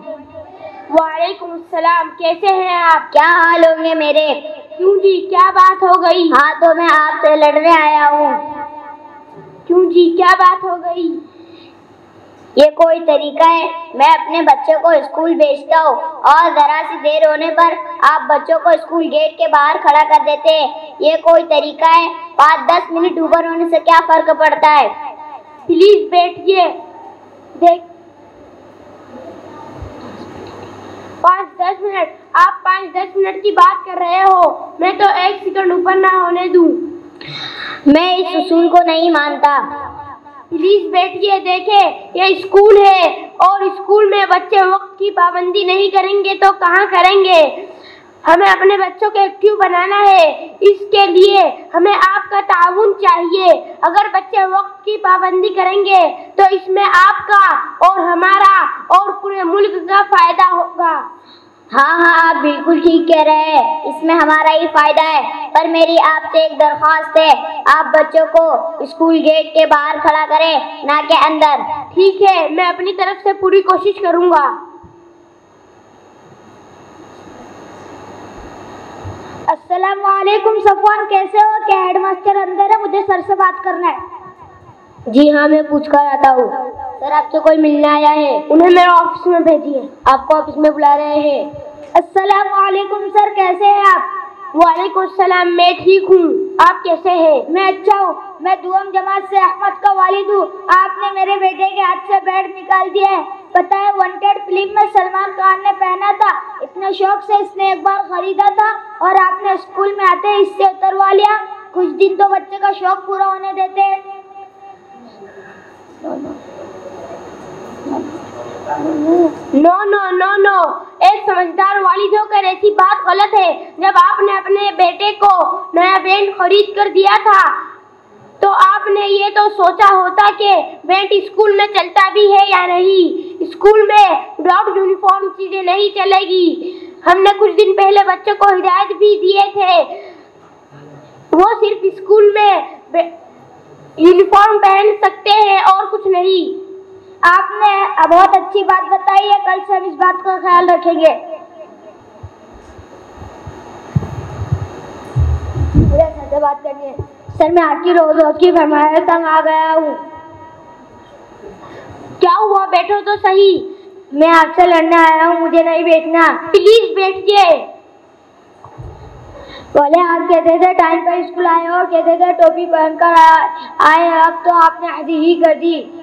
वालेकुम अस्सलाम, कैसे हैं आप? क्या हाल होंगे मेरे? क्यों जी, क्या बात हो गई? हाँ, तो मैं आपसे लड़ने आया हूँ। क्यों जी, क्या बात हो गई? ये कोई तरीका है? मैं अपने बच्चों को स्कूल भेजता हूँ और जरा सी देर होने पर आप बच्चों को स्कूल गेट के बाहर खड़ा कर देते हैं। ये कोई तरीका है? 5-10 मिनट ऊपर होने से क्या फर्क पड़ता है? प्लीज बैठिए। देख 5-10 मिनट? आप 5-10 मिनट की बात कर रहे हो, मैं तो 1 सेकंड ऊपर ना होने दूं। मैं इस उसूल को नहीं मानता। प्लीज बैठिए, देखें ये स्कूल है और स्कूल में बच्चे वक्त की पाबंदी नहीं करेंगे तो कहाँ करेंगे। हमें अपने बच्चों को एक्टिव बनाना है, इसके लिए हमें आपका ताउन चाहिए। अगर बच्चे वक्त की पाबंदी करेंगे तो इसमें आपका और हमारा और पूरे मुल्क का फायदा होगा। हाँ हाँ, आप बिल्कुल ठीक कह रहे हैं, इसमें हमारा ही फायदा है। पर मेरी आपसे एक दरख्वास्त है, आप बच्चों को स्कूल गेट के बाहर खड़ा करें, ना कि अंदर। ठीक है, मैं अपनी तरफ से पूरी कोशिश करूँगा। अस्सलाम वालेकुम सफवान, कैसे हो? क्या हेडमास्टर अंदर है? मुझे सर से बात करना है। जी हाँ, मैं पूछ कर आता हूँ। सर, आपसे कोई मिलने आया है, उन्हें मेरे ऑफिस में भेजिए। आपको ऑफिस में बुला रहे हैं। अस्सलाम वालेकुम सर, कैसे हैं आप? वालेकुम सलाम, मैं ठीक हूँ, आप कैसे हैं? मैं अच्छा हूँ। मैं दुआम जमात से अहमद का वालिद हूँ। आपने मेरे बेटे के हाथ से बैट निकाल दिया है। पता है, वांटेड फिल्म में सलमान खान ने पहना था, इतने शौक से इसने एक बार खरीदा था और आपने स्कूल में आते ही इससे उतरवा लिया। कुछ दिन तो बच्चे का शौक पूरा होने देते। नो नो नो नो, एक समझदार वालिद होकर ऐसी बात गलत है। जब आपने अपने बेटे को नया बैंड खरीद कर दिया था तो आपने ये तो सोचा होता कि बैंड स्कूल में चलता भी है या नहीं। स्कूल में विदाउट यूनिफॉर्म चीजें नहीं चलेगी। हमने कुछ दिन पहले बच्चों को हिदायत भी दिए थे, वो सिर्फ स्कूल में यूनिफॉर्म पहन सकते हैं और कुछ नहीं। आपने बहुत अच्छी बात बताई है, कल से हम इस बात का ख्याल रखेंगे। मुझे सर से बात करनी है। सर, मैं आपकी रोज की फरमाइश तंग आ गया हूँ। क्या हुआ? बैठो तो सही। मैं आपसे लड़ने आया हूँ, मुझे नहीं बैठना। प्लीज बैठिए। पहले आप कहते थे टाइम पर स्कूल आए और कहते थे टोपी पहनकर आए, अब तो आपने हद ही कर दी।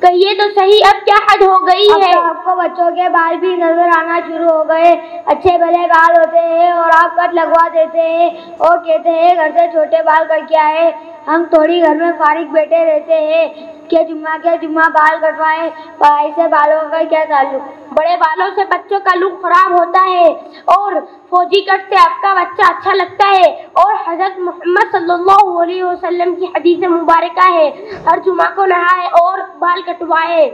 कहिए तो सही, अब क्या हद हो गई है? तो आपको बच्चों के बाल भी नजर आना शुरू हो गए। अच्छे भले बाल होते हैं और आप कट लगवा देते हैं और कहते हैं घर से छोटे बाल करके आए। हम थोड़ी घर में फारिग बैठे रहते हैं कि जुम्मा बाल कटवाए, पढ़ाई से बालों का क्या ताल्लुक? बड़े बालों से बच्चों का लुक खराब होता है और फौजी कट से आपका बच्चा अच्छा लगता है। और हजरत मोहम्मद सल्लल्लाहु अलैहि वसल्लम की हदीस मुबारका है, हर जुम्मा को नहाए और बाल कटवाए।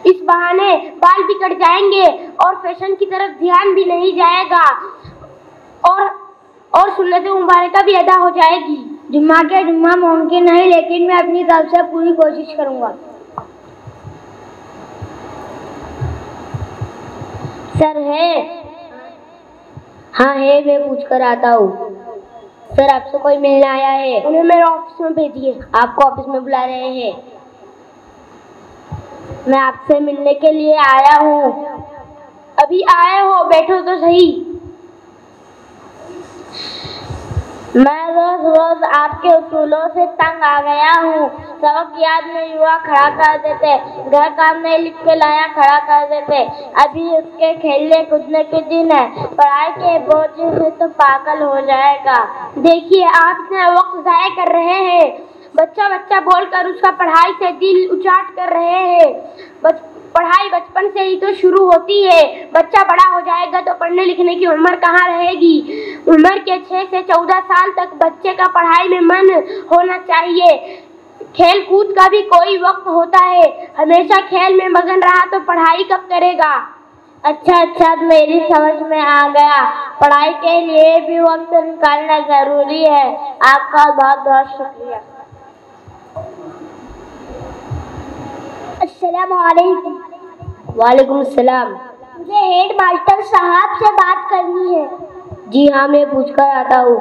इस बहाने बाल भी कट जाएंगे और फैशन की तरफ ध्यान भी नहीं जाएगा और सुन्नत मुबारका भी अदा हो जाएगी। जुम्मा मुमकिन नहीं, लेकिन मैं अपनी तरफ से पूरी कोशिश करूँगा। सर है? हाँ है, मैं पूछ कर आता हूँ। सर, आपसे कोई मिलने आया है, उन्हें मेरे ऑफिस में भेजिए। आपको ऑफिस में बुला रहे हैं। मैं आपसे मिलने के लिए आया हूँ। अभी आए हो, बैठो तो सही। मैं रोज आपके उसूलों से तंग आ गया हूँ। सबक याद में युवा खड़ा कर देते, घर काम नहीं लिख के लाया खड़ा कर देते। अभी उसके खेलने कूदने के दिन है, पढ़ाई के बोझ से तो पागल हो जाएगा। देखिए, आप इतना वक्त ज़ाया कर रहे हैं, बच्चा बोलकर उसका पढ़ाई से दिल उचाट कर रहे हैं। पढ़ाई बचपन से ही तो शुरू होती है। बच्चा बड़ा हो जाएगा तो पढ़ने लिखने की उम्र कहाँ रहेगी। उम्र के 6 से 14 साल तक बच्चे का पढ़ाई में मन होना चाहिए। खेल कूद का भी कोई वक्त होता है, हमेशा खेल में मगन रहा तो पढ़ाई कब करेगा। अच्छा, मेरी समझ में आ गया। पढ़ाई के लिए भी वक्त निकालना जरूरी है। आपका बहुत बहुत शुक्रिया। अस्सलामुअलैकुम। वालेकुम सलाम। मुझे हेड मास्टर साहब से बात करनी है। जी हाँ, मैं पूछ कर आता हूँ।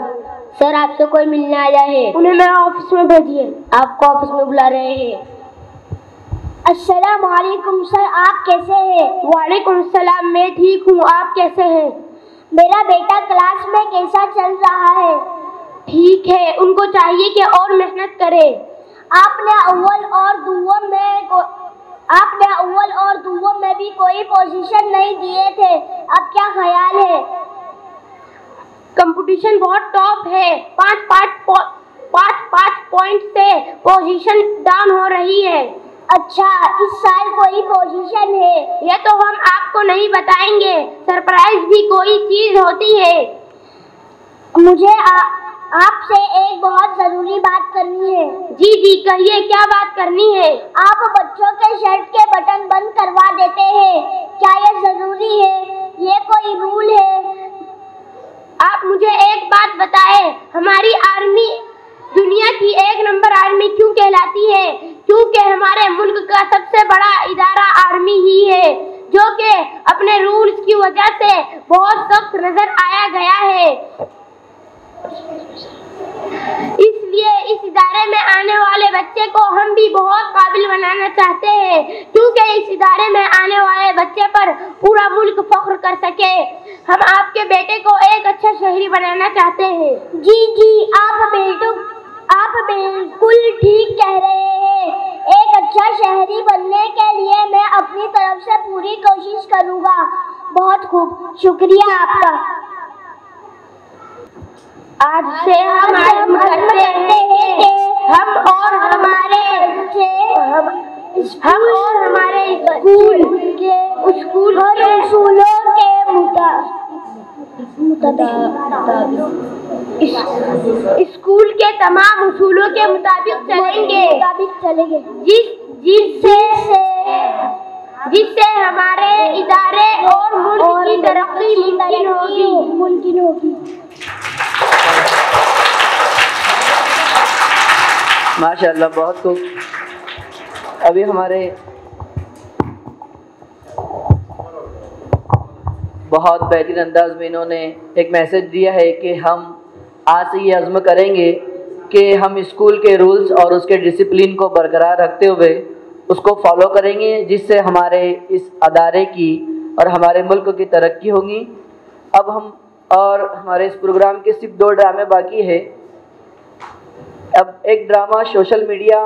सर, आपसे कोई मिलने आया है, उन्हें मेरे ऑफिस में भेजिए। आपको ऑफिस में बुला रहे हैं। अस्सलामुअलैकुम सर, आप कैसे हैं? वालेकुम सलाम, मैं ठीक हूँ, आप कैसे हैं? मेरा बेटा क्लास में कैसा चल रहा है? ठीक है, उनको चाहिए कि और मेहनत करे। आपने अव्वल और दुव्वम में भी कोई पोजीशन नहीं दिए थे, अब क्या ख्याल है? कंपटीशन बहुत टॉप है। 5 5 पॉइंट से पोजीशन डाउन हो रही है। अच्छा, इस साल कोई पोजीशन है? ये तो हम आपको नहीं बताएंगे, सरप्राइज भी कोई चीज होती है। मुझे आपसे एक बहुत जरूरी बात करनी है। जी जी कहिए, क्या बात करनी है? आप बच्चों के शर्ट के बटन बंद करवा देते हैं, क्या ये जरूरी है? ये कोई रूल है? आप मुझे एक बात बताएं, हमारी आर्मी दुनिया की 1 नंबर आर्मी क्यों कहलाती है? क्योंकि हमारे मुल्क का सबसे बड़ा इदारा आर्मी ही है, जो कि अपने रूल्स की वजह से बहुत सख्त नजर आया गया है। इसलिए इस इदारे में आने वाले बच्चे को हम भी बहुत काबिल बनाना चाहते हैं, क्योंकि इस इदारे में आने वाले बच्चे पर पूरा मुल्क फख्र कर सके। हम आपके बेटे को एक अच्छा शहरी बनाना चाहते हैं। जी जी आप बिल्कुल ठीक कह रहे हैं। एक अच्छा शहरी बनने के लिए मैं अपनी तरफ से पूरी कोशिश करूँगा। बहुत खूब, शुक्रिया आपका। आज से हम करते हैं कि हम और हमारे स्कूल के तमाम उसूलों के मुताबिक चलेंगे, जिससे हमारे इदारे और मुल्क की तरक्की मुमकिन होगी। माशाअल्लाह, बहुत खूब। अभी हमारे बहुत बेहतरीन अंदाज में इन्होंने एक मैसेज दिया है कि हम आज से ये अज़्म करेंगे कि हम स्कूल के रूल्स और उसके डिसिप्लिन को बरकरार रखते हुए उसको फॉलो करेंगे, जिससे हमारे इस अदारे की और हमारे मुल्क की तरक्की होगी। अब हमारे इस प्रोग्राम के सिर्फ 2 ड्रामे बाकी है। अब एक ड्रामा सोशल मीडिया,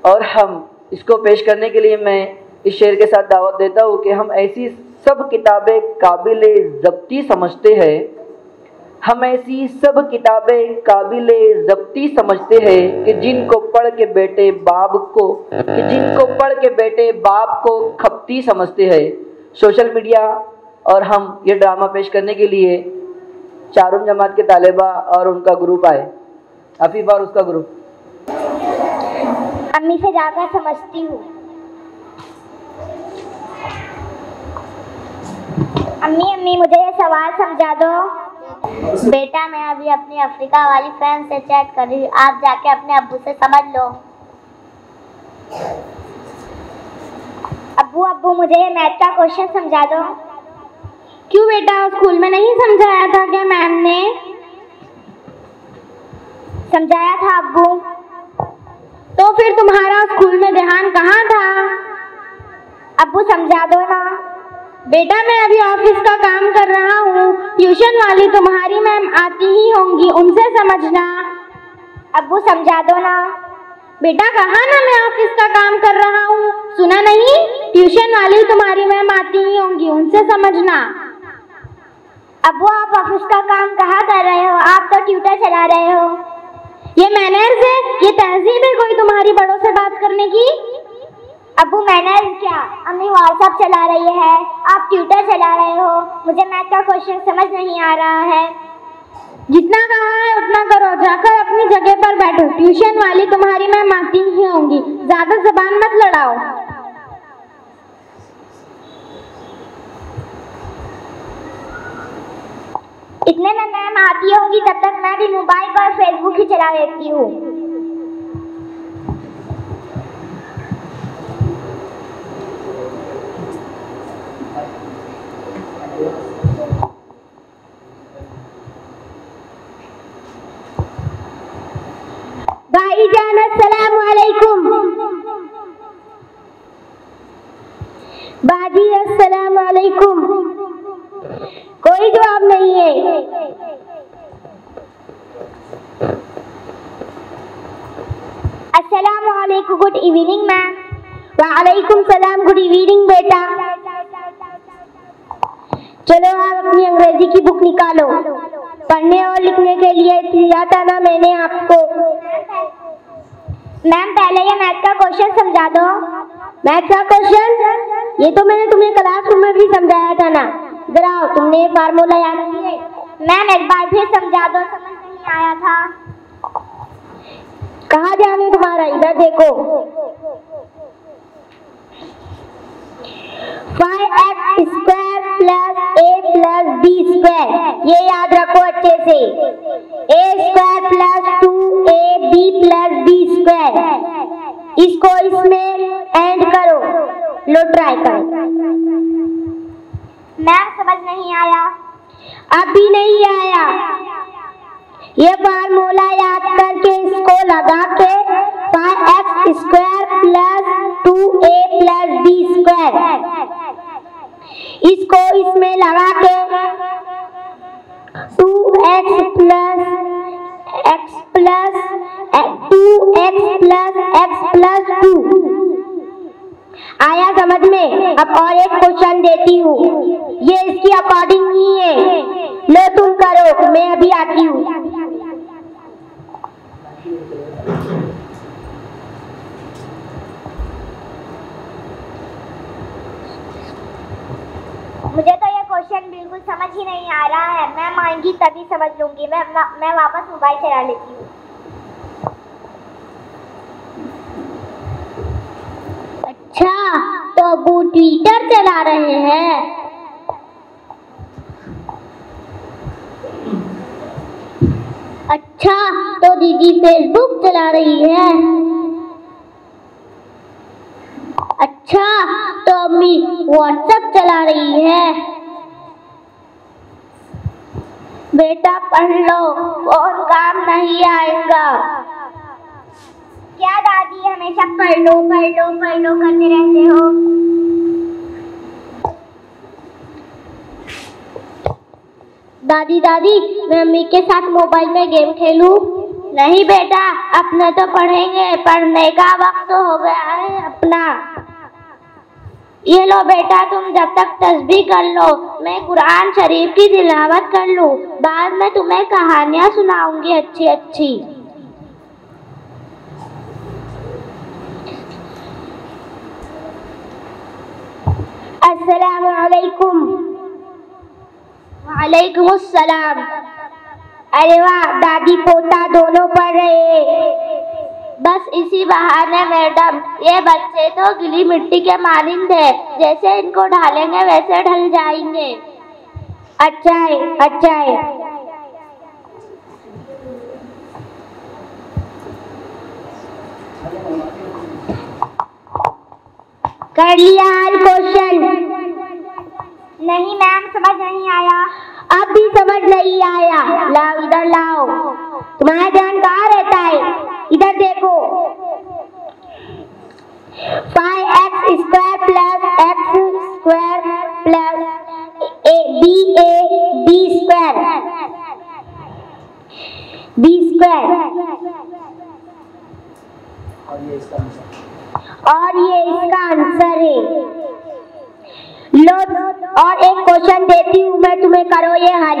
और हम इसको पेश करने के लिए मैं इस शेर के साथ दावत देता हूँ कि हम ऐसी सब किताबें काबिले ज़ब्ती समझते हैं, हम ऐसी सब किताबें काबिले ज़ब्ती समझते हैं कि जिनको पढ़ के बेटे बाप को खपती समझते हैं। सोशल मीडिया और हम ये ड्रामा पेश करने के लिए 4 जमात के तालिबा और उनका ग्रुप आए, आफिफ और उसका ग्रुप। अम्मी से जाकर समझती हूँ। अम्मी मुझे ये सवाल समझा दो। बेटा, मैं अभी अपनी अफ्रीका वाली फ्रेंड से चैट कर रही हूँ, आप जाके अपने अब्बू से समझ लो। अब्बू मुझे ये मैथ का क्वेश्चन समझा दो। क्यों बेटा, स्कूल में नहीं समझाया था क्या मैम ने? समझाया था अब्बू। तो फिर तुम्हारा स्कूल में ध्यान कहाँ था? अब्बू समझा दो ना। बेटा, मैं अभी ऑफिस का काम कर रहा हूँ, ट्यूशन वाली तुम्हारी मैम आती ही होंगी, उनसे समझना। अब्बू समझा दो ना। बेटा, कहा ना मैं ऑफिस का काम कर रहा हूँ, सुना नहीं? ट्यूशन वाली तुम्हारी मैम आती ही होंगी, उनसे समझना। अब्बू, आप ऑफिस का काम कहाँ कर रहे हो? आप तो ट्यूटर चला रहे हो। ये मैनर्स है, ये तहजीब है कोई तुम्हारी बड़ों से बात करने की? अब्बू, मैनर्स क्या? अम्मी व्हाट्सएप चला रही है, आप ट्यूटर चला रहे हो, मुझे मैथ का क्वेश्चन समझ नहीं आ रहा है। जितना कहा है उतना करो, जाकर अपनी जगह पर बैठो, ट्यूशन वाली तुम्हारी मैम आती ही होंगी, ज्यादा जुबान मत लड़ाओ। इतने में मैम आती होंगी, तब तक मैं भी मोबाइल पर फेसबुक ही चला लेती हूँ। भाईजान, अस्सलाम वालेकुम। बाजी, अस्सलाम वालेकुम। कोई जवाब नहीं है। अस्सलाम वालेकुम, गुड इवनिंग मैम। वालेकुम सलाम, गुड इवनिंग बेटा। चलो आप अपनी अंग्रेजी की बुक निकालो। पढ़ने और लिखने के लिए दिया था ना मैंने आपको। मैम पहले ये मैथ का क्वेश्चन समझा दो। मैथ का क्वेश्चन ये तो मैंने तुम्हें क्लासरूम में भी समझाया था ना। जरा तुमने फार्मूला याद किए? मैम एक बार फिर समझा दो, समझ नहीं आया था। कहाँ ध्यान है तुम्हारा? इधर देखो। 5x square plus a plus b square, ये याद रखो अच्छे से। a square plus 2ab plus b square, इसको इसमें एंड करो। लो ट्राई करो। मैम समझ नहीं आया। अभी नहीं आया? ये फार्मूला याद करके इसको लगा के 5x square plus 2a plus b square, इसको इसमें लगा के 2x प्लस 2 आया समझ में? अब और एक क्वेश्चन देती हूँ, ये इसकी अकॉर्डिंग नहीं है। लो तुम करो, मैं अभी आती हूँ। मुझे तो ये क्वेश्चन बिल्कुल समझ ही नहीं आ रहा है। मैम आएंगी तभी समझ लूंगी। मैं वापस मोबाइल चला लेती हूँ। अच्छा, तो वो ट्विटर चला रहे हैं। अच्छा, तो दीदी फेसबुक चला रही है। अच्छा, तो अम्मी व्हाट्सएप चला रही है। बेटा पढ़ लो, फोन काम नहीं आएगा। क्या दादी हमेशा पढ़ लो करते रहते हो? दादी मैं अम्मी के साथ मोबाइल में गेम खेलूं? नहीं बेटा, अपने तो पढ़ेंगे, पढ़ने का वक्त तो हो गया है अपना। ये लो बेटा, तुम जब तक तस्बीह कर लो, मैं कुरान शरीफ की तिलावत कर लूं, बाद में तुम्हें कहानियां सुनाऊंगी अच्छी अच्छी। अस्सलाम वालेकुम। वालेकुम अस्सलाम। अरे वाह, दादी पोता दोनों पढ़ रहे हैं। बस इसी बहाने मैडम, ये बच्चे तो गीली मिट्टी के मानिंद है, जैसे इनको ढालेंगे वैसे ढल जाएंगे। अच्छा है। कर लिया हल क्वेश्चन? नहीं मैम, समझ नहीं आया। अब भी समझ नहीं आया? लाओ इधर लाओ। तुम्हारा ध्यान कहाँ रहता है? इधर देखो। 5x square plus x square plus b square और ये इसका आंसर है। लो और एक क्वेश्चन देती हूँ मैं तुम्हें, करो ये हल।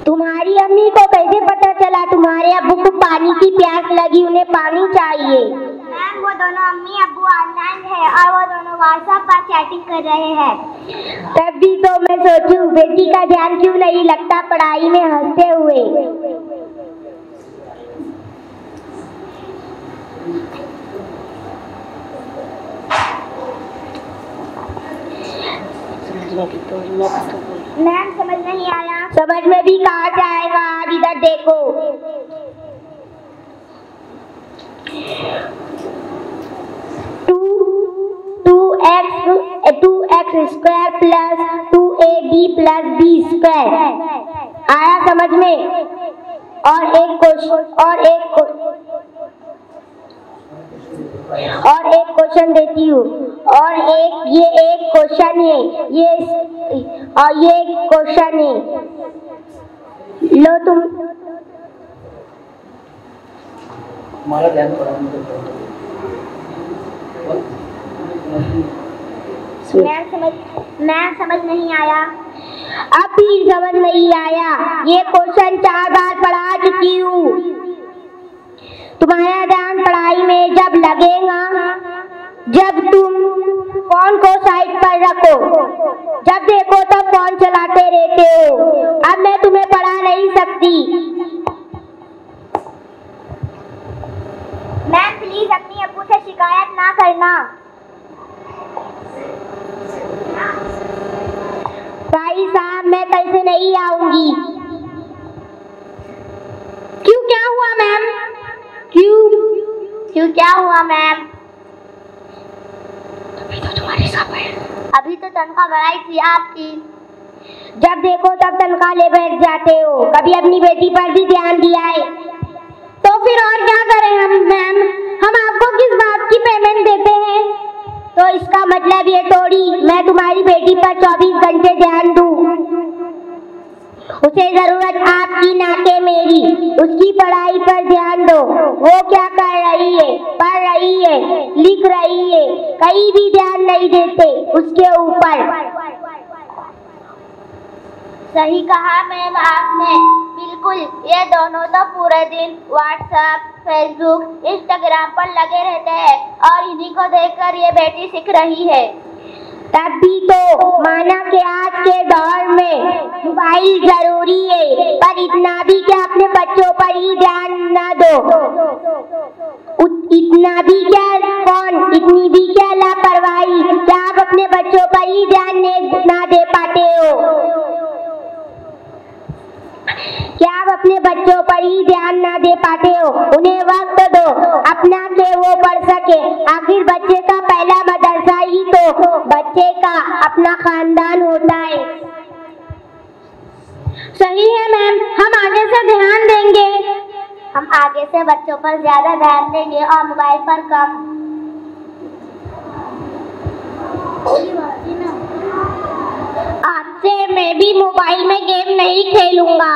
तुम्हारी अम्मी को कैसे पता चला तुम्हारे अब्बू को पानी की प्यास लगी, उन्हें पानी चाहिए? मैम वो दोनों अम्मी अब्बू ऑनलाइन है और वो दोनों व्हाट्सएप पर चैटिंग कर रहे हैं। तभी तो मैं सोचूं बेटी का ध्यान क्यों नहीं लगता पढ़ाई में हंसते हुए। मैम समझ नहीं आया। समझ में भी कहाँ जाएगा, आज इधर देखो। 2x square plus 2ab plus b square आया समझ में? और एक क्वेश्चन और एक क्वेश्चन देती हूँ, और ये एक क्वेश्चन है, ये एक क्वेश्चन है। लो तुम हमारा ध्यान पड़ा मैं समझ नहीं आया। अब भी समझ नहीं आया। ये क्वेश्चन 4 बार पढ़ा चुकी हूँ। तुम्हारा ध्यान पढ़ाई में जब लगेगा जब तुम फोन को साइड पर रखो, जब देखो तब फोन चलाते रहते हो। अब मैं तुम्हें पढ़ा नहीं सकती। मैम प्लीज अपनी अब्बू से शिकायत ना करना। भाई साहब मैं कल से नहीं आऊंगी। क्यों, क्या हुआ मैम? क्यों क्या हुआ मैम? अभी तो तुम्हारे साथ है। अभी तो तनख्वाह बढ़ाई थी आपकी। जब देखो तब तनख्वाह ले बैठ जाते हो। कभी अपनी बेटी पर भी ध्यान दिया है? तो फिर और क्या करें हम मैम? हम आपको किस बात की पेमेंट देते हैं? तो इसका मतलब ये थोड़ी मैं तुम्हारी बेटी पर 24 घंटे ध्यान दूं। उसे जरूरत आपकी ना के मेरी। उसकी पढ़ाई पर ध्यान दो। वो क्या कर रही है? पढ़ रही है, लिख रही है, कहीं भी ध्यान नहीं देते उसके ऊपर। सही कहा मैम आपने, बिल्कुल। ये दोनों तो पूरे दिन व्हाट्सएप, फेसबुक, इंस्टाग्राम पर लगे रहते हैं और इन्हीं को देखकर ये बेटी सीख रही है। तब भी तो माना कि आज के दौर में मोबाइल जरूरी है, पर इतना भी क्या अपने बच्चों पर ही ध्यान ना दो? इतना भी क्या फोन, इतनी भी क्या लापरवाही? क्या आप अपने बच्चों पर ही ध्यान ना दे पाते हो? क्या आप अपने बच्चों पर ही ध्यान ना दे पाते हो? उन्हें वक्त दो अपना के वो पढ़ सके। आखिर बच्चे का पहला मदरसा ही तो बच्चे का अपना खानदान होता है। सही है मैम, हम आगे से ध्यान देंगे। हम आगे से बच्चों पर ज्यादा ध्यान देंगे और मोबाइल पर कम। आज से मैं भी मोबाइल में गेम नहीं खेलूंगा।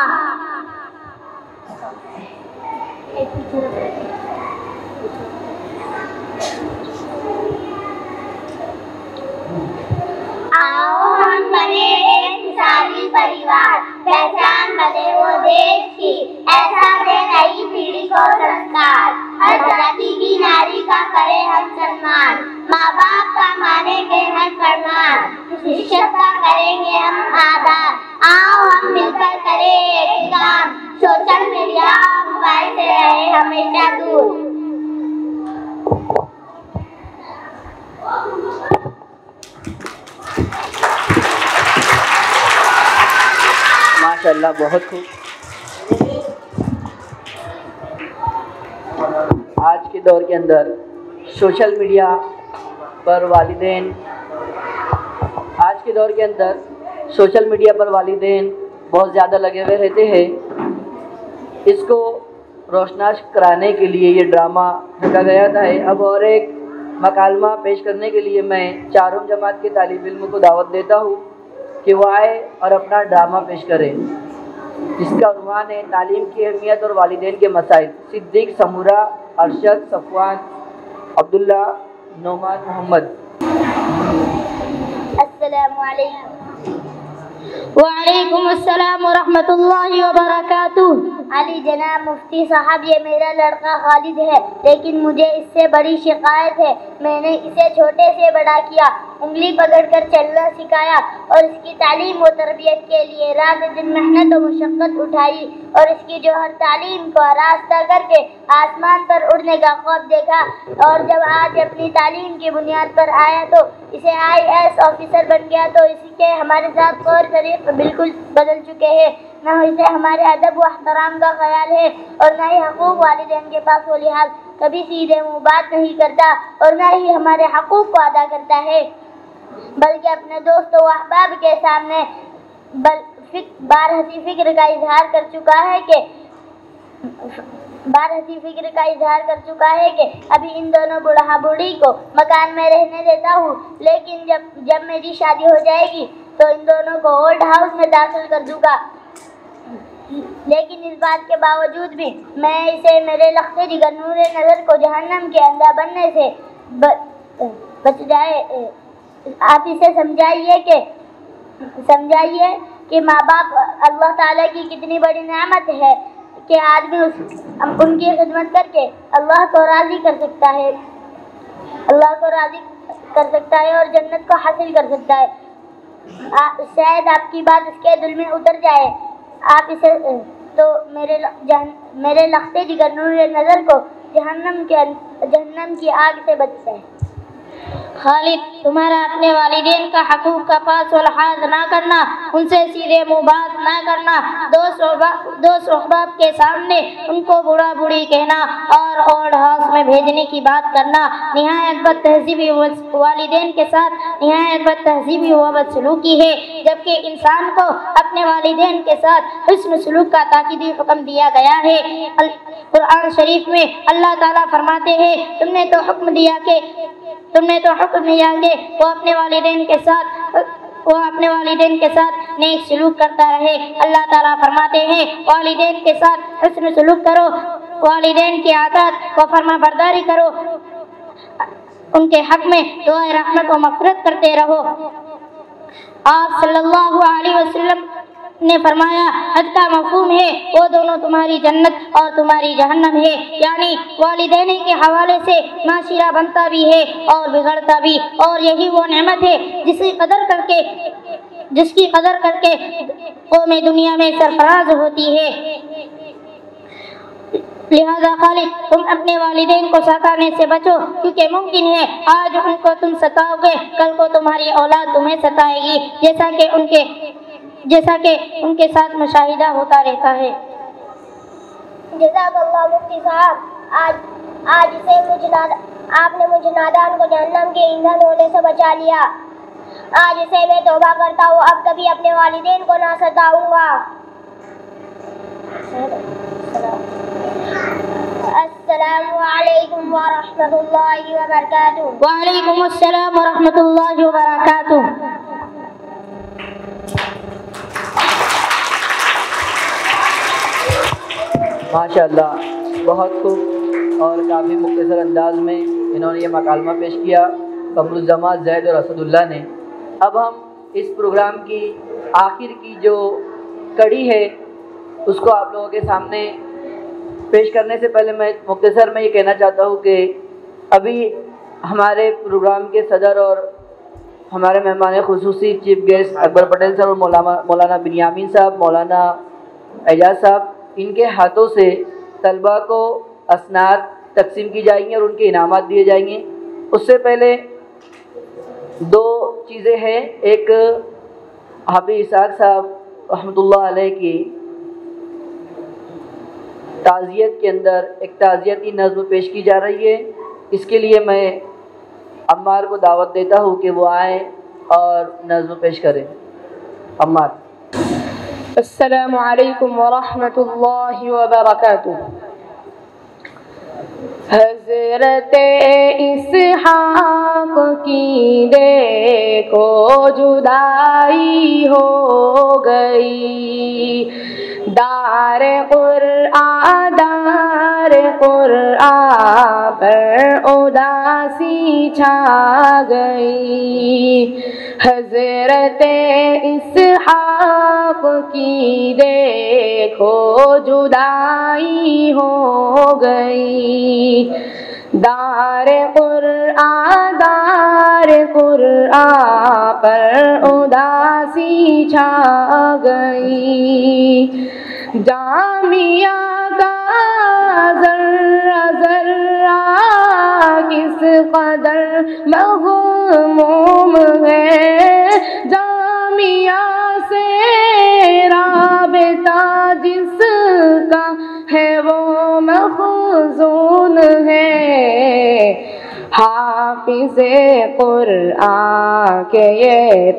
आओ हम बने एक मिसाली परिवार, पहचान बने वो देश की, ऐसा दे नई पीढ़ी को संस्कार। हर जाति की नारी का करे हम सम्मान, माँ बाप का मानेंगे हर फरमान, शिक्षक का करेंगे हम आदर। आओ हम मिलकर करें एक काम, सोशल मीडिया और मोबाइल से रहे हमेशा दूर। माशाल्लाह, बहुत खूब। आज के दौर के अंदर सोशल मीडिया पर वालिदैन बहुत ज़्यादा लगे हुए रहते हैं। इसको रोशनाश कराने के लिए ये ड्रामा रखा गया था। अब और एक मकालमा पेश करने के लिए मैं चारों जमात के तालिब इल्म को दावत देता हूँ कि वो आए और अपना ड्रामा पेश करें, जिसका उन्वान है तालीम की अहमियत और वालिदैन के मसाइल। सिद्दीक, समूरा, अरशद, सफ़वान, अब्दुल्ला, नोमान, मोहम्मद। अस्सलामुअलैकुम। वालेकुम अस्सलाम व रहमतुल्लाहि व बरकातुहू। अली जनाब मुफ्ती साहब, ये मेरा लड़का खालिद है, लेकिन मुझे इससे बड़ी शिकायत है। मैंने इसे छोटे से बड़ा किया, उंगली पकड़कर चलना सिखाया और इसकी तालीम व तरबियत के लिए रात दिन मेहनत व मुशक्क़त उठाई और इसकी जौहर तालीम को आरास्ता करके आसमान पर उड़ने का ख्वाब देखा। और जब आज अपनी तालीम की बुनियाद पर आया तो इसे IAS ऑफिसर बन गया। तो इसके हमारे साथ तौर तरीक़े बिल्कुल बदल चुके हैं। न इसे हमारे अदब व एहतराम का ख्याल है और न ही हकूक़ वालिदैन के पास वो लिहाज। कभी सीधे मुँह बात नहीं करता और न ही हमारे हकूक़ को अदा करता है, बल्कि अपने दोस्तों व अहबाब के सामने बार हंसी फिक्र का इजहार कर चुका है कि बार हंसी फिक्र का इजहार कर चुका है कि अभी इन दोनों बूढ़ा बूढ़ी को मकान में रहने देता हूँ, लेकिन जब मेरी शादी हो जाएगी तो इन दोनों को ओल्ड हाउस में दाखिल कर दूंगा। लेकिन इस बात के बावजूद भी मैं इसे मेरे लख्ते जिगर नूर नज़र को जहन्नम के अंधा बनने से बच जाए। आप इसे समझाइए कि माँ बाप अल्लाह ताला की कितनी बड़ी नेमत है कि आदमी उनकी खिदमत करके अल्लाह को राज़ी कर सकता है, और जन्नत को हासिल कर सकता है। शायद आपकी बात इसके दिल में उतर जाए, आप इसे तो मेरे लख्ते जिगर नूर नज़र को जहन्नम की आग से बचाए। खालिद, तुम्हारा अपने वालिदैन का हकूक़ का पास व लिहाज ना करना, उनसे सीधे मुँह बात ना करना, दोस्त अहबाब के सामने उनको बूढ़ा बूढ़ी कहना और ओल्ड हाउस में भेजने की बात करना निहायत बदतहज़ीबी वालिदैन के साथ निहायत बदतहज़ीबी व बदसलूकी है। जबकि इंसान को अपने वालिदैन के साथ हुस्न सलूक का ताकीदी हुक्म दिया गया है। कुरान शरीफ में अल्लाह ताला फरमाते हैं, तुमने तो हुक्म दिया कि वो अपने वालिदैन के साथ नेक सलूक करता रहे। अल्लाह ताला फरमाते हैं, वालिदैन के साथ हुस्न सलूक करो, वालिदैन की आदत व फरमा बरदारी करो, उनके हक में दुआ रहमत व मग़फ़िरत करते रहो। आप सल्लल्लाहु अलैहि वसल्लम ने फरमाया, हज का मफ़हूम है वो दोनों तुम्हारी जन्नत और तुम्हारी जहन्नम है, यानी वालिदैन के हवाले से माशिरा बनता भी है और बिगड़ता भी, और यही वो नेमत है जिसकी कदर करके कौम दुनिया में सरफराज होती है। लिहाजा खालिद, तुम अपने वालिदैन को सताने से बचो, क्योंकि मुमकिन है आज उनको तुम सताओगे, कल को तुम्हारी औलाद तुम्हें सताएगी, जैसा कि उनके साथ मुशाहिदा होता रहता है। जज़ाकल्लाह मुफ्ती साहब, आज से आपने मुझे नादान को जहन्नम के ईंधन होने से बचा लिया। आज से मैं तौबा करता हूँ, अब कभी अपने वालिदैन को ना सताऊंगा। अस्सलामु अलैकुम व रहमतुल्लाहि व बरकातुहू। व अलैकुम अस्सलाम व रहमतुल्लाहि व बरकातुहू। माशाअल्लाह, बहुत खूब और काफ़ी मुख्तसर अंदाज में इन्होंने ये मकालमा पेश किया कमरुज़्ज़मा ज़ैद और असदुल्ला ने। अब हम इस प्रोग्राम की आखिर की जो कड़ी है उसको आप लोगों के सामने पेश करने से पहले मैं मुख्तसर में ये कहना चाहता हूँ कि अभी हमारे प्रोग्राम के सदर और हमारे मेहमान खुसूसी chief guest Akbar Patel sir और मौलाना बिन्यामीन साहब, मौलाना एजाज साहब, इनके हाथों से तलबा को असनाद तकसीम की जाएंगी और उनके इनामात दिए जाएंगे। उससे पहले दो चीज़ें हैं, एक हाफिज़ इसाक साहब रहमतुल्लाह अलैह की ताज़ियत के अंदर एक ताज़ियती नज़्म पेश की जा रही है। इसके लिए मैं अम्मार को दावत देता हूँ कि वो आए और नज़्म पेश करें। अम्मार। अस्सलामु अलैकुम व रहमतुल्लाहि व बरकातुहू। हज़रत इसहाक़ की देखो जुदाई हो गई, दार क़ुरआन पर उदासी छा गई। हज़रत इसहाक़ की देखो जुदाई हो गई, दार क़ुरआन पर उदासी छा गई। जामिया का ज़र्रा ज़र्रा किस कदर मग़मूम है, जामिया से राबिता जिसका है वो महज़ून है। हाफिज़े कुरान के ये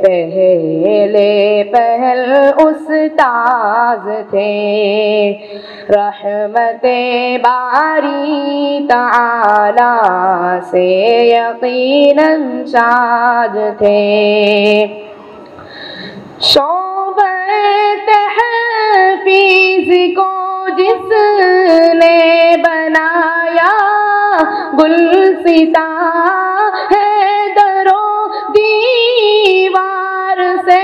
पहल उस्ताद थे, रहमते बारी ताला से यकीनन शाद थे। शोबे तहफ़ीज़ को जिसने बनाया, गुलसिता है दरो दीवार से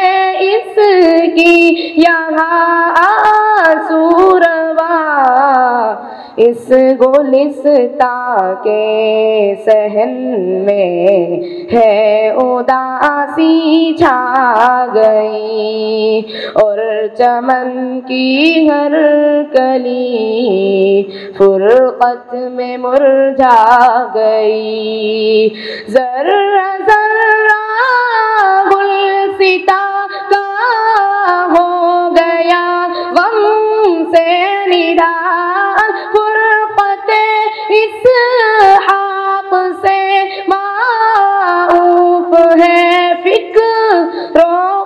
इसकी यहाँ आसूरवा, इस गुलिस्ता के सहन में है उदासी छा गई, और चमन की हर कली फुरकत में मुरझा गई। जर्रा जर्रा गुलसिता का हो गया गम से निडाल, फुरकते इस हाक से माऊफ है फिक्र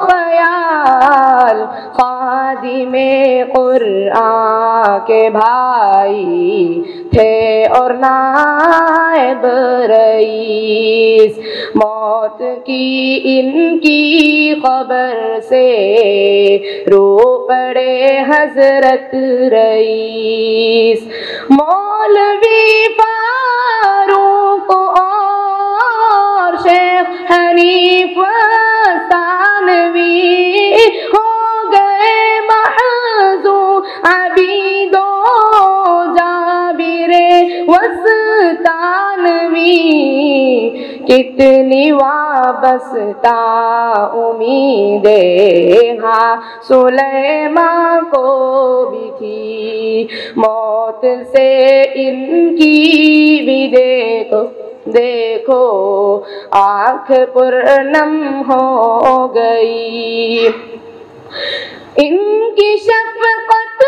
ख़याल। खादिमे कुरान के भाई थे और नायब रईस, मौत की इनकी खबर से रो पड़े हजरत रईस। मौलवी फारूक और शेख हनीफ तानवी हो गए महज़ूम अबीदो जाबिरे वस्तानवी। कितनी वाबस्ता उम्मीदें हाँ सुलेमान को भी थी, मौत से इनकी भी देखो आँख पुरनम हो गई। इनकी शफ़क़त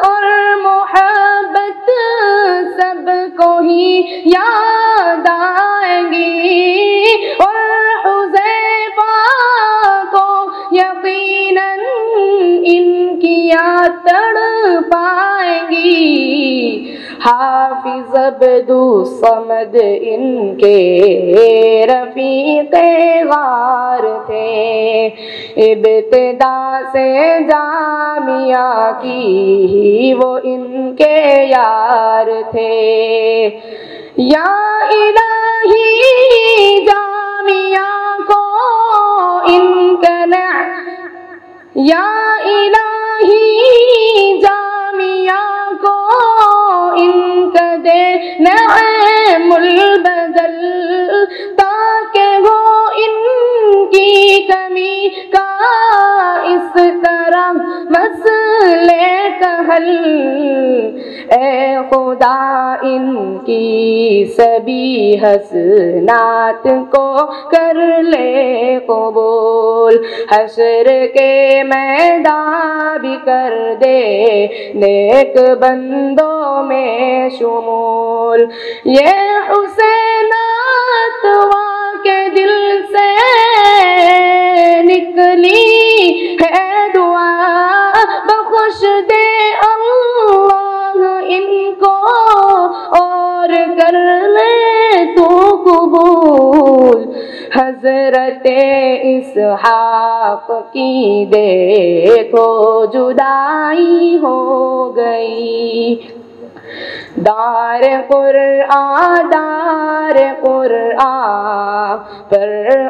और मोहब्बत सबको ही याद आएंगी, और हुज़ैफ़ा को यकीनन इनकी याद तड़पाएंगी। हाफिज़ अब्दुस समद इनके रफ़ीक़े गार थे, इब्तिदा से जामिया की वो इनके यार थे। या इलाही जामिया को इनका या इलाही जामिया को इनका दे नएमुल बदल, ताकि हो इनकी कमी का इस तरह मसले का हल। ए खुदा इनकी सभी हसनात को कर ले कबूल, हश्र के मैदान भी कर दे नेक बंदों में शुमूल। ये हुसैनात के दिल से निकली है दुआ, बख्श दे अल्लाह इनको और कर ले तू कबूल। हज़रते इसहाक की देखो जुदाई हो गई, दार कुरआन पर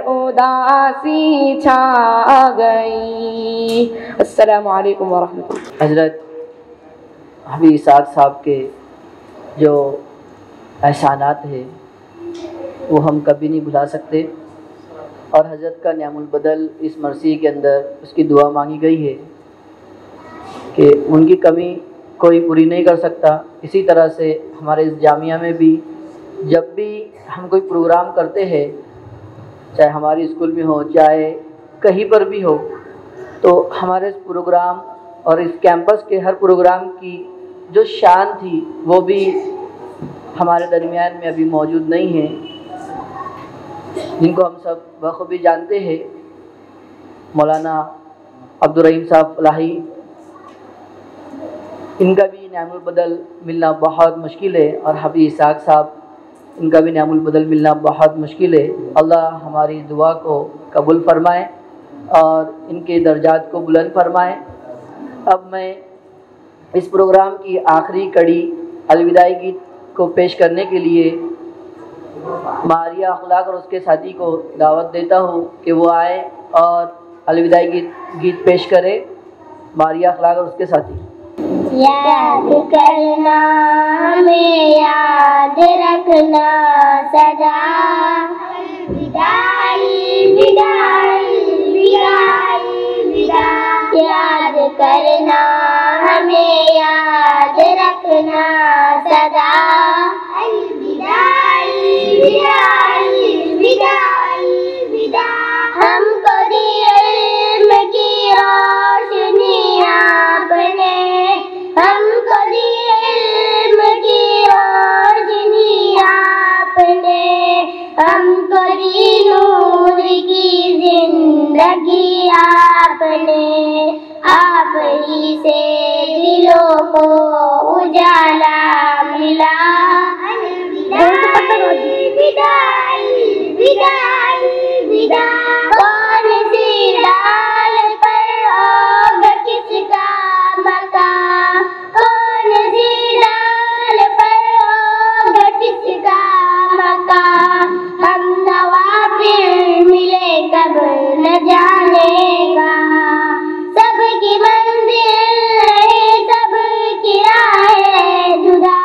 उदासी छा गई। अस्सलामु अलैकुम वरहमतुल्लाह। हज़रत हबीब इसाक साहब के जो एहसानात हैं वो हम कभी नहीं भुला सकते, और हज़रत का न्यामुल बदल इस मरसी के अंदर उसकी दुआ मांगी गई है कि उनकी कमी कोई पूरी नहीं कर सकता। इसी तरह से हमारे इस जामिया में भी जब भी हम कोई प्रोग्राम करते हैं, चाहे हमारे स्कूल में हो चाहे कहीं पर भी हो, तो हमारे इस प्रोग्राम और इस कैंपस के हर प्रोग्राम की जो शान थी वो भी हमारे दरमियान में अभी मौजूद नहीं है। जिनको हम सब बखूबी जानते हैं, मौलाना अब्दुल रहीम साहब फलाही, इनका भी नामुल बदल मिलना बहुत मुश्किल है, और हबीब इसाक साहब, इनका भी नामुल बदल मिलना बहुत मुश्किल है। अल्लाह हमारी दुआ को कबूल फरमाए और इनके दर्जात को बुलंद फरमाए। अब मैं इस प्रोग्राम की आखिरी कड़ी अलविदाई गीत को पेश करने के लिए मारिया अखलाक और उसके साथी को दावत देता हूँ कि वो आए और अलविदाई गीत पेश करे। मारिया अखलाक और उसके साथी। याद करना हमें, याद रखना सदा, विदाई विदाई विदाई विदाई। याद करना हमें, याद रखना सदा, विदाई विदाई विदाई विदाई। हमको दी इल्म की रोशनी आपने, हमको दी इल्म की रोशनी आपने, हमको दी नूर की जिंदगी आपने। आप ही से दिलों को उजाला मिला, विदाई विदाई विदाई विदाई। कौन सी डाल पर होगा किसका मकान, कौन सी डाल पर होगा किसका मकान। हम नवा फिर मिले कब न जानेगा, सबकी मंजिल है सबकी राहें जुदा।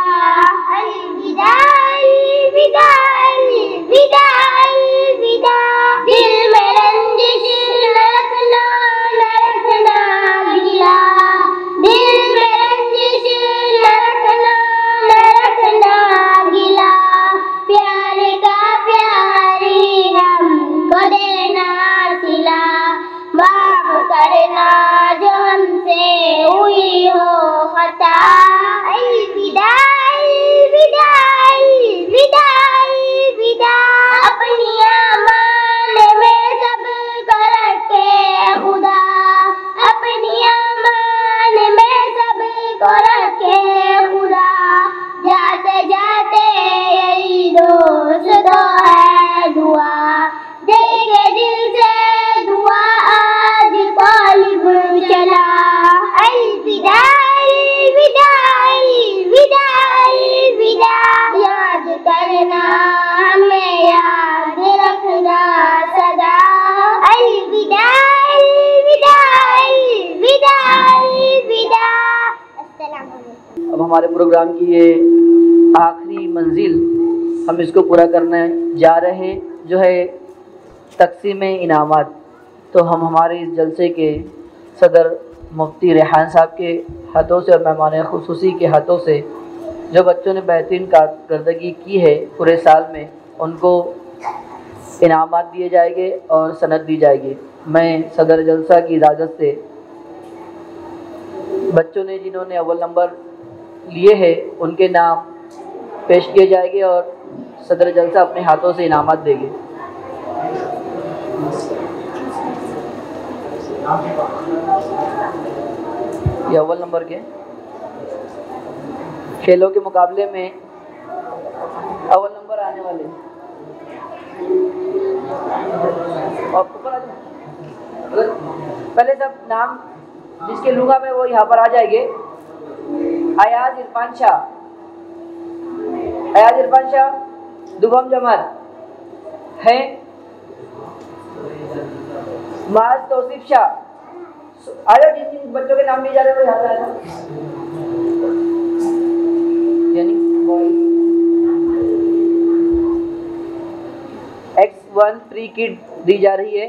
विदाई विदाई विदाई विदाई। दिल में रंजिश न रखना, न रखना गिला, दिल में रंजिश न रखना, न रखना गिला। प्यार का प्यारी हमको देना सिला, माफ करना जो हमसे हुई हो खता। विदाई विदाई विदाई विदाई। अपनी अमान में सब को रखे खुदा, अपनी अमान में सब को रखे खुदा। जाते जाते यही दोस्त है दुआ, देंगे दिल से दुआ आज तालिब चला। विदाई विदाई विदाई विदाई। याद करना हमें, याद रखना सदा, विदाई विदाई विदाई विदाई। अस्सलाम वालेकुम। अब हमारे प्रोग्राम की ये आखिरी मंजिल हम इसको पूरा करने जा रहे हैं, जो है तकसीम इनामात। तो हम हमारे इस जलसे के सदर मुफ्ती रेहान साहब के हाथों से और मेहमान खुसूसी के हाथों से जो बच्चों ने बेहतरीन कारकर्दगी की है पूरे साल में, उनको इनामात दिए जाएंगे और सनद दी जाएगी। मैं सदर जलसा की इजाज़त से बच्चों ने जिन्होंने अव्वल नंबर लिए हैं उनके नाम पेश किए जाएंगे और सदर जलसा अपने हाथों से इनामात देंगे। ये अव्वल नंबर के खेलों के मुकाबले में अव्वल नंबर आने वाले और ऊपर पहले सब नाम जिसके लूंगा मैं वो यहाँ पर आ जाएंगे। अयाज इरफान शाह, अयाज इरफान शाह दुबम जमात है। माज तौसीफ शाह, आ जाओ जिन जिन बच्चों के नाम लिए जा रहे हैं वो यहाँ आना, यानी X1 प्री किट दी जा रही है।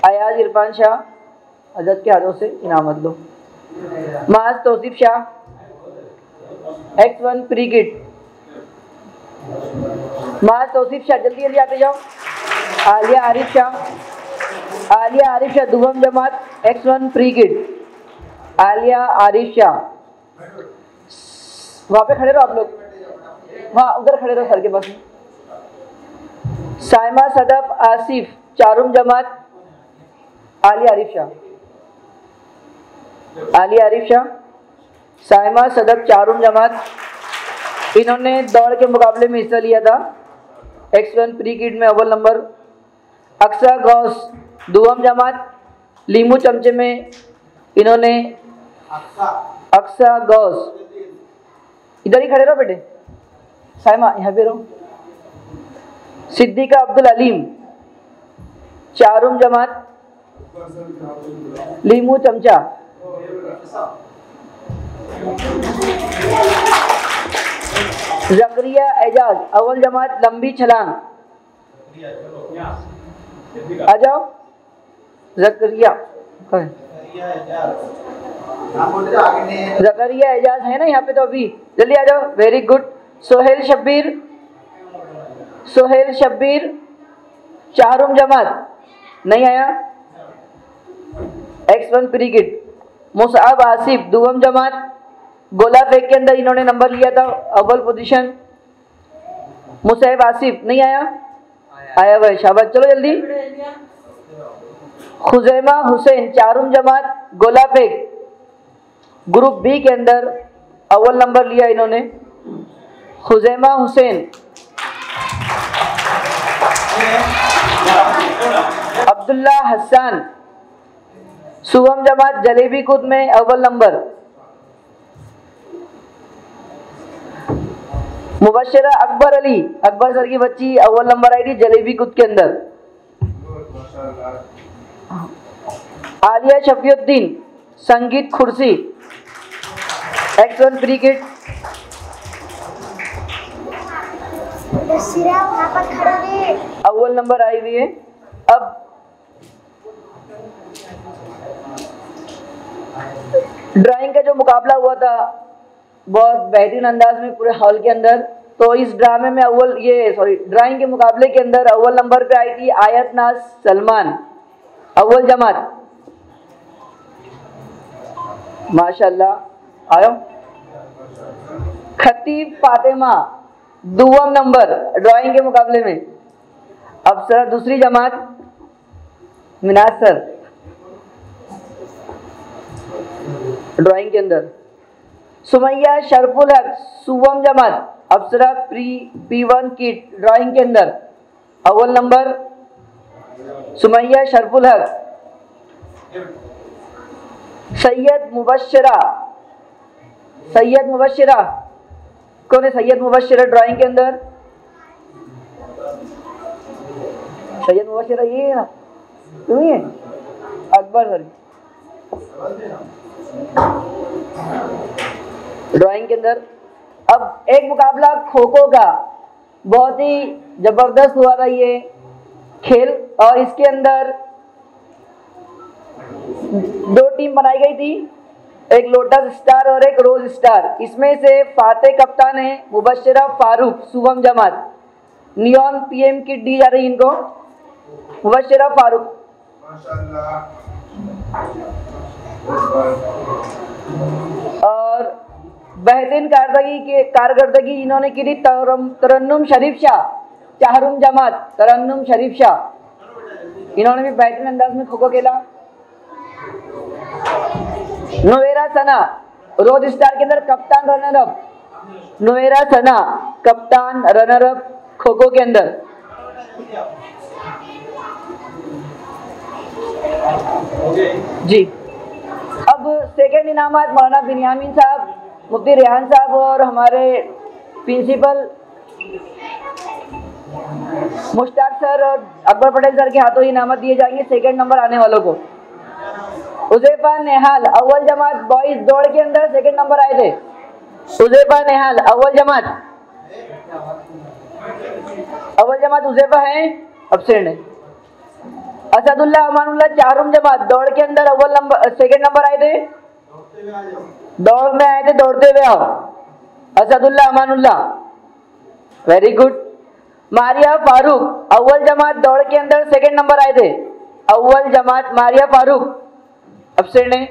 अयाज इरफान शाह अजद के हाथों से इनामत लो। माज Tausif Shah X1 pre kit. माज तौसीफ शाह जल्दी जल्दी आते जाओ। आलिया आरिफ शाह, आलिया आरिफ शाह दुबम जमात X1 pre kit. Alia Arif Shah, वहाँ पे खड़े रहो आप लोग, वहाँ उधर खड़े रहो सर के पास। साइमा सदफ आसिफ चारुम जमात आलिया आरिफ शाह, आलिया आरिफ शाह, साइमा सदफ चारुम जमात, इन्होंने दौड़ के मुकाबले में हिस्सा लिया था। X1 प्री किड में अव्वल नंबर। अक्सा गौस दुआम जमात, लीमू चमचे में इन्होंने अक्सा गौस, इधर ही खड़े रहो बेटे, साइमा यहाँ पे रहो। सिद्दीका अब्दुल अलीम चारुम जमात, लीमू चमचा। जकरिया एजाज अव्वल जमात लंबी छलांग, आ जाओ। जकरिया एजाज है ना यहाँ पे तो अभी, जल्दी आ जाओ। Very good. सोहेल शब्बीर चारुम जमात, नहीं आया। X1 pre kid. Musab Asif दुआम जमात, गोला फेंक के अंदर इन्होंने नंबर लिया था, अव्वल पोजीशन। मुसअब आसिफ नहीं आया, आया भाई, शाबाश, चलो जल्दी। खुजैमा हुसैन चारुम जमात, गोला फेंक, ग्रुप बी के अंदर अव्वल नंबर लिया इन्होंने। खुजैमा हुसैन। अब्दुल्ला हसन सुवम जमात जलेबी कूद में अव्वल नंबर। मुबशरा अकबर अली, अकबर सर की बच्ची, अव्वल नंबर आई थी जलेबी कूद के अंदर। आलिया शफीउद्दीन संगीत खुर्सी, X1 प्री किड। अव्वल नंबर आई हुई है। अब ड्राइंग का जो मुकाबला हुआ था बहुत बेहतरीन अंदाज में पूरे हॉल के अंदर, तो इस ड्रामे में ड्राइंग के मुकाबले के अंदर अव्वल नंबर पे आई थी आयत नाज सलमान, अव्वल जमात, माशाल्लाह। आयो। खतीब फातिमा दुआम नंबर ड्राइंग के मुकाबले में। अब सर दूसरी जमात, मिनाज सर ड्राइंग के अंदर। सुमैया शरफुल हक सुवम जमात, अप्सरा P1 किट ड्राइंग के अंदर अव्वल नंबर सुमैया शरफुल हक। सैयद मुबशरा कौन है? सैयद मुबशरा ड्राइंग के अंदर। सैयद मुबशरा ये है ना, तुम ही है? अकबर सर ड्राइंग के अंदर। अब एक मुकाबला खो खो का, बहुत ही जबरदस्त हुआ था ये खेल, और इसके अंदर दो टीम बनाई गई थी, एक लोटस स्टार और एक रोज स्टार। इसमें से फातेह कप्तान है मुबशरा फारूक सुवम जमात, नियॉन PM किट दी जा रही इनको, मुबशरा फारूक। और बेहतरीन कारकर्दगी इन्होंने की थी तरन्नुम शरीफ शाह चाहरुम जमात, तरन्नुम शरीफ शाह, इन्होंने भी बेहतरीन अंदाज में खो खो खेला। नुवेरा सना रोज स्टार के अंदर कप्तान रनर अप, नुवेरा सना कप्तान रनर अप खो खो के अंदर। जी अब सेकंड इनामात मौलाना बिनियामिन साहब, मुफ्ती रेहान साहब और हमारे प्रिंसिपल मुश्ताक सर और अकबर पटेल सर के हाथों इनामत दिए जाएंगे सेकंड नंबर आने वालों को। उज़ैफा नेहाल अव्वल जमात बॉयज दौड़ के अंदर सेकंड नंबर आए थे। उज़ैफा नेहाल अव्वल जमात उज़ैफा है, अब्सेंट है। असदुल्लाह अमानुल्लाह चारुम जमात दौड़ के अंदर अव्वल नंबर सेकंड नंबर आए थे, दौड़ में आए थे, दौड़ते हुए आओ। Asadullah Amanullah, very good. मारिया फारूक अव्वल जमात दौड़ के अंदर सेकंड नंबर आए थे, अव्वल जमात मारिया फारूक, अब्सेंट है।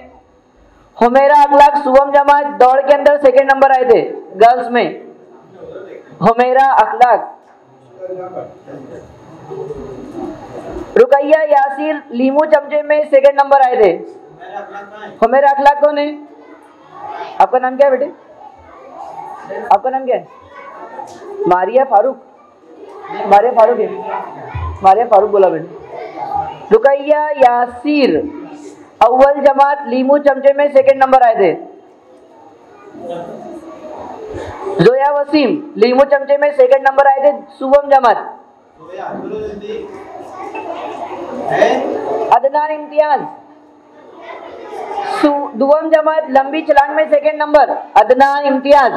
हुमेरा अखलाक सुवम जमात दौड़ के अंदर सेकंड नंबर आए थे गर्ल्स में, हुमेरा अखलाक रुकैया यासिर लीमू चमचे में सेकंड नंबर आए थे। हुमैरा अखलाक कौन है? आपका नाम क्या है बेटे? आपका नाम क्या है? मारिया फारूक। मारिया फारूक है? मारिया फारूक बोला बेटे। रुकैया यासिर अव्वल जमात लीमू चमचे में सेकंड नंबर आए थे। जोया वसीम लीमू चमचे में सेकंड नंबर आए थे सुवम जमात। अदनान इम्तियाज दुवम जमात लंबी छलांग में सेकंड नंबर। अदनान इम्तियाज।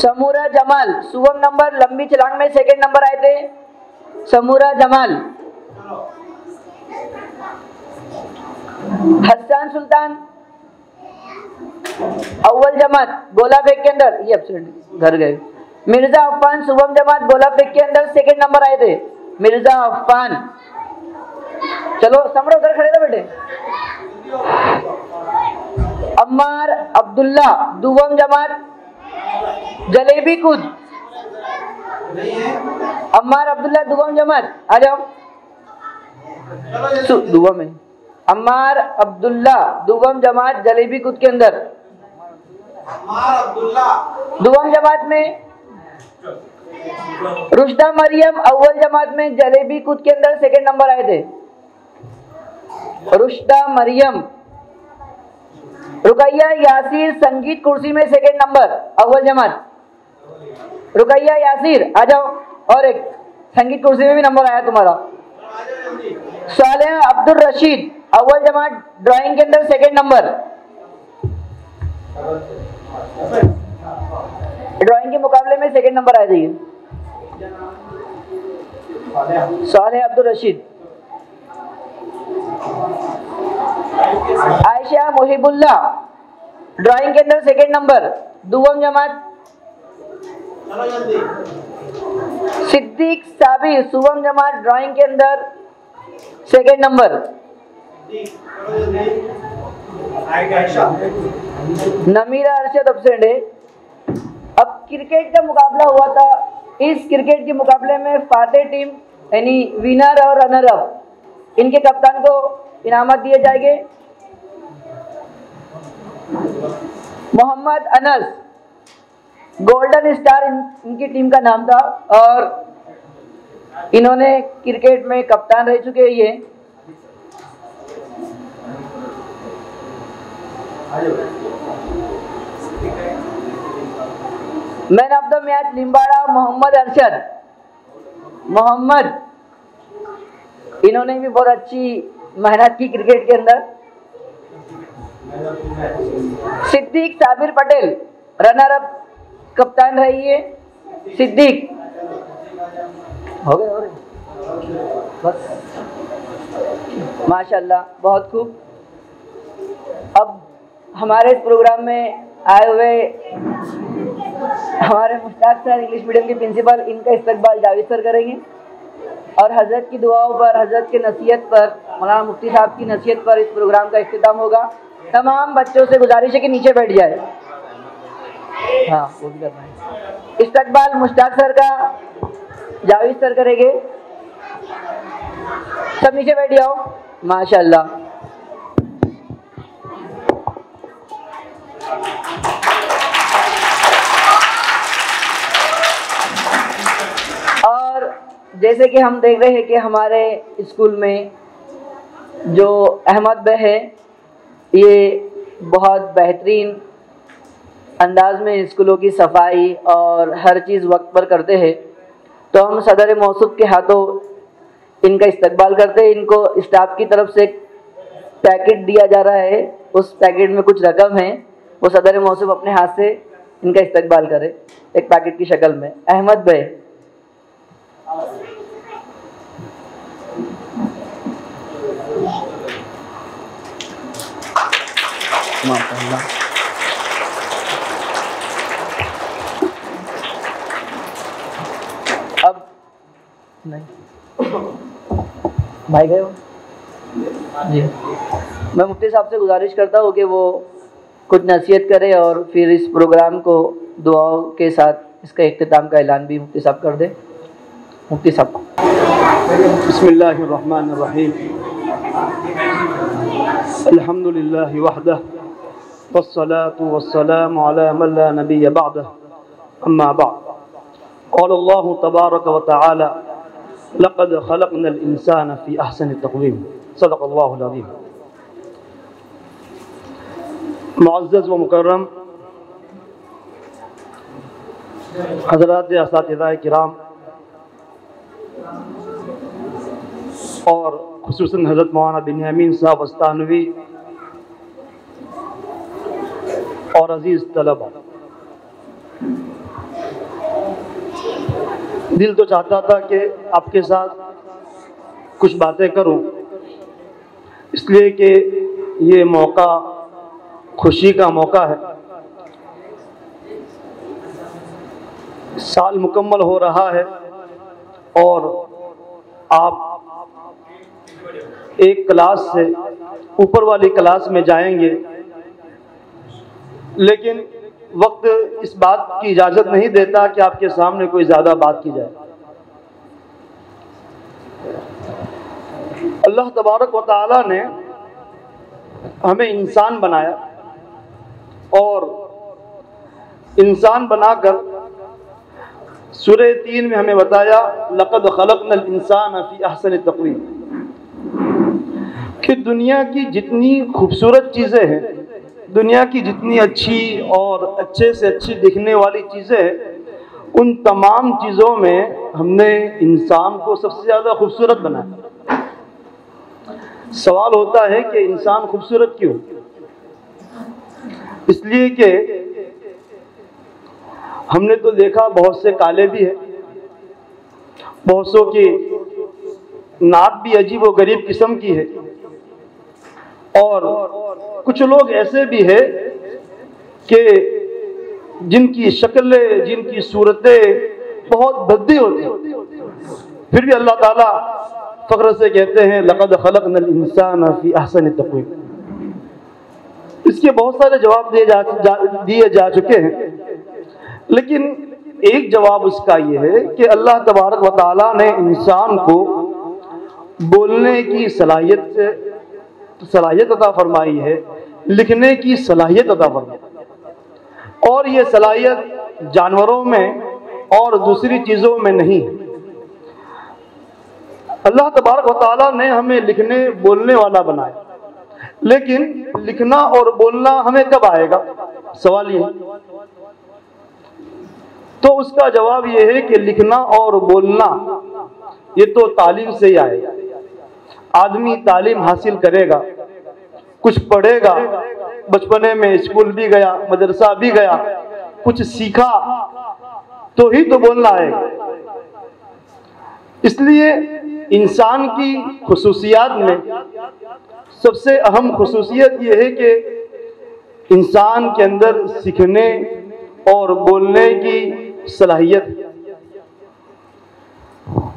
समूरा जमाल सुवम नंबर लंबी छलांग में सेकंड नंबर आए थे समूरा जमाल। हसन सुल्तान अव्वल जमात गोला फेंक के अंदर, ये एब्सेंट घर गए। मिर्जा अफान सुवम जमात गोला फेंक के अंदर सेकंड नंबर आए थे मिर्जा अफान। चलो समरो उधर खड़े थे बेटे। अम्मार अब्दुल्ला दुवम जमात जलेबी कूद। अम्मार अब्दुल्ला दुवम जमात आ जाओ। दुवम में अम्मार अब्दुल्ला दुवम जमात जलेबी कूद के अंदर। दुवम जमात में रुश्दा मरियम अव्वल जमात में जलेबी कूद के अंदर सेकंड नंबर आए थे रुश्दा मरियम। रुकैया यासिर संगीत कुर्सी में सेकंड नंबर अव्वल जमात। रुकैया यासिर आ जाओ। और एक संगीत कुर्सी में भी नंबर आया तुम्हारा। सालेह अब्दुल रशीद अव्वल जमात ड्राइंग के अंदर सेकंड नंबर। ड्राइंग के मुकाबले में सेकंड नंबर आए थे सालेह अब्दुल रशीद। आयशा मुहिबुल्ला ड्राइंग के अंदर सेकंड नंबर दुवम जमात। सिद्दीक साबिर सुवम जमात ड्राइंग के अंदर second number. Namira Arshad absent है। अब क्रिकेट का मुकाबला हुआ था। इस क्रिकेट के मुकाबले में फातेह टीम यानी विनर और रनर अप इनके कप्तान को इनामत दिए जाएंगे। मोहम्मद अनस गोल्डन स्टार इनकी टीम का नाम था और इन्होंने क्रिकेट में कप्तान रह चुके हैं। ये man of the match Limbada Mohammad Arshad. Mohammad इन्होंने भी बहुत अच्छी मेहनत की क्रिकेट के अंदर। सिद्दीक साबिर पटेल रनर अप कप्तान रही है। सिद्दीक हो गए बस माशाल्लाह बहुत खूब। अब हमारे इस प्रोग्राम में आए हुए हमारे मुश्ताक सर इंग्लिश मीडियम के प्रिंसिपल इनका इस्तकबाल जावेद सर करेंगे और हजरत की दुआओं पर हजरत की नसीहत पर मौलाना मुफ्ती साहब की नसीहत पर इस प्रोग्राम का इख्तिताम होगा। तमाम बच्चों से गुजारिश है कि नीचे बैठ जाए। हाँ वो भी करना है। इस्तकबाल मुश्ताक सर का जावेद सर करेंगे। सब नीचे बैठ जाओ माशाल्लाह। और जैसे कि हम देख रहे हैं कि हमारे स्कूल में जो अहमद भाई है ये बहुत बेहतरीन अंदाज में स्कूलों की सफाई और हर चीज़ वक्त पर करते हैं। तो हम सदर मौसूफ के हाथों इनका इस्तकबाल करते हैं। इनको स्टाफ की तरफ से पैकेट दिया जा रहा है। उस पैकेट में कुछ रकम है, वो सदर मौसूफ अपने हाथ से इनका इस्तकबाल करे एक पैकेट की शक्ल में। अहमद भाई माशाअल्लाह। अब नहीं भाई गए हो जी। मैं मुफ्ती साहब से गुजारिश करता हूँ कि वो कुछ नसीहत करे और फिर इस प्रोग्राम को दुआओं के साथ इसका इख्तिताम का ऐलान भी मुफ्ती साहब कर दे। मुफ्ती साहब। बिस्मिल्लाहिर्रहमानिर्रहीम। अल्हम्दुलिल्लाहि वहदह वस्सलातु वस्सलामु अला मन ला नबिय्य बअदह, अम्मा बअद। क़ाल अल्लाहु तबारक व तआला लक़द ख़लक़नल इंसान फ़ी अहसनि तक़वीम। सदक़ल्लाहुल अज़ीम। मुअज़्ज़ज़ व मुकर्रम हज़रात असातिज़ाए किराम और खुसूसन हज़रत मौलाना बिन्यामीन साहब अस्तानवी और अज़ीज़ तलबा, दिल तो चाहता था कि आपके साथ कुछ बातें करूं, इसलिए कि ये मौका खुशी का मौका है। साल मुकम्मल हो रहा है और आप एक क्लास से ऊपर वाली क्लास में जाएंगे, लेकिन वक्त इस बात की इजाज़त नहीं देता कि आपके सामने कोई ज़्यादा बात की जाए। अल्लाह तबारक व तआला ने हमें इंसान बनाया और इंसान बनाकर सूरह 3 में हमें बताया लक़द ख़लक़नल इंसान फ़ी अहसनि तक़वीम, कि दुनिया की जितनी खूबसूरत चीज़ें हैं, दुनिया की जितनी अच्छी और अच्छे से अच्छी दिखने वाली चीज़ें हैं, उन तमाम चीज़ों में हमने इंसान को सबसे ज़्यादा खूबसूरत बनाया। सवाल होता है कि इंसान खूबसूरत क्यों? इसलिए कि हमने तो देखा बहुत से काले भी हैं, बहुत सौ की नाक भी अजीब व गरीब किस्म की है, और कुछ लोग ऐसे भी हैं कि जिनकी शक्लें, जिनकी सूरतें बहुत भद्दी होती हैं, फिर भी अल्लाह ताला फ़ख्र से कहते हैं लक़द ख़लक़नल इंसान फ़ी अहसनि तक़वीम। इसके बहुत सारे जवाब दिए जा चुके हैं, लेकिन एक जवाब उसका ये है कि अल्लाह तबारक व तआला ने इंसान को बोलने की सलाहियत अता फरमाई है, लिखने की सलाहियत अता फरमाई, और ये सलाहियत जानवरों में और दूसरी चीज़ों में नहीं है। अल्लाह तबारक व तआला ने हमें लिखने बोलने वाला बनाया, लेकिन लिखना और बोलना हमें कब आएगा? सवाल ये है। तो उसका जवाब ये है कि लिखना और बोलना ये तो तालीम से ही आएगा। आदमी तालीम हासिल करेगा, कुछ पढ़ेगा, बचपने में स्कूल भी गया, मदरसा भी गया, कुछ सीखा, तो ही तो बोलना आएगा। इसलिए इंसान की खुसूसियात में सबसे अहम खुसूसियत यह है कि इंसान के अंदर सीखने और बोलने की सलाहियत।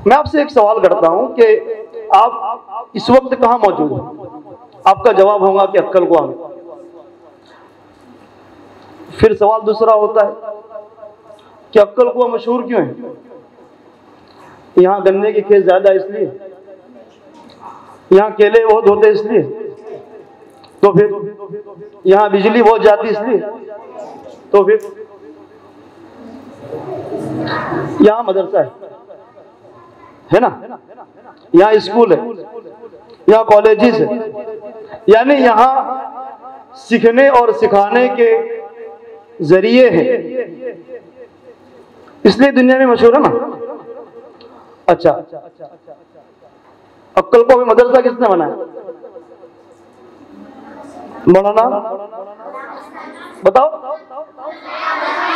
मैं आपसे एक सवाल करता हूं कि आप इस वक्त कहां मौजूद हैं? आपका जवाब होगा कि अक्कलकुआ में। फिर सवाल दूसरा होता है कि अक्कलकुआ मशहूर क्यों है? यहाँ गन्ने के खेत ज्यादा इसलिए, यहाँ केले बहुत होते इसलिए, तो फिर यहाँ बिजली बहुत जाती इसलिए, तो फिर यहाँ मदरसा है ना, यहाँ स्कूल है, यहाँ कॉलेजेस है, यानी यहाँ सीखने और सिखाने के जरिए हैं, इसलिए दुनिया में मशहूर है ना। अच्छा, अक्कलकुआ में मदरसा किसने बनाया? मौलाना बताओ।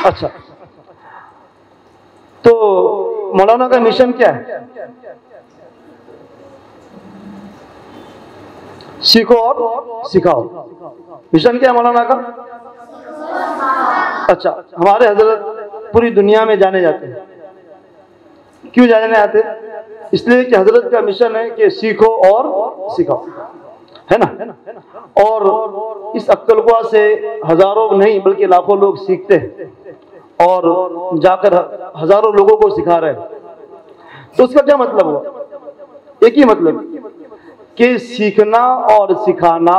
अच्छा, तो मौलाना का मिशन क्या है? सीखो और सिखाओ। मिशन क्या है मौलाना का? अच्छा, हमारे हजरत पूरी दुनिया में जाने जाते हैं। क्यों जाने आते? इसलिए कि हजरत का मिशन है कि सीखो और सिखाओ, है ना। और इस अक्कलकुआ से हजारों नहीं बल्कि लाखों लोग सीखते हैं और जाकर हजारों लोगों को सिखा रहे हैं, तो उसका क्या मतलब हुआ? एक ही मतलब कि सीखना और सिखाना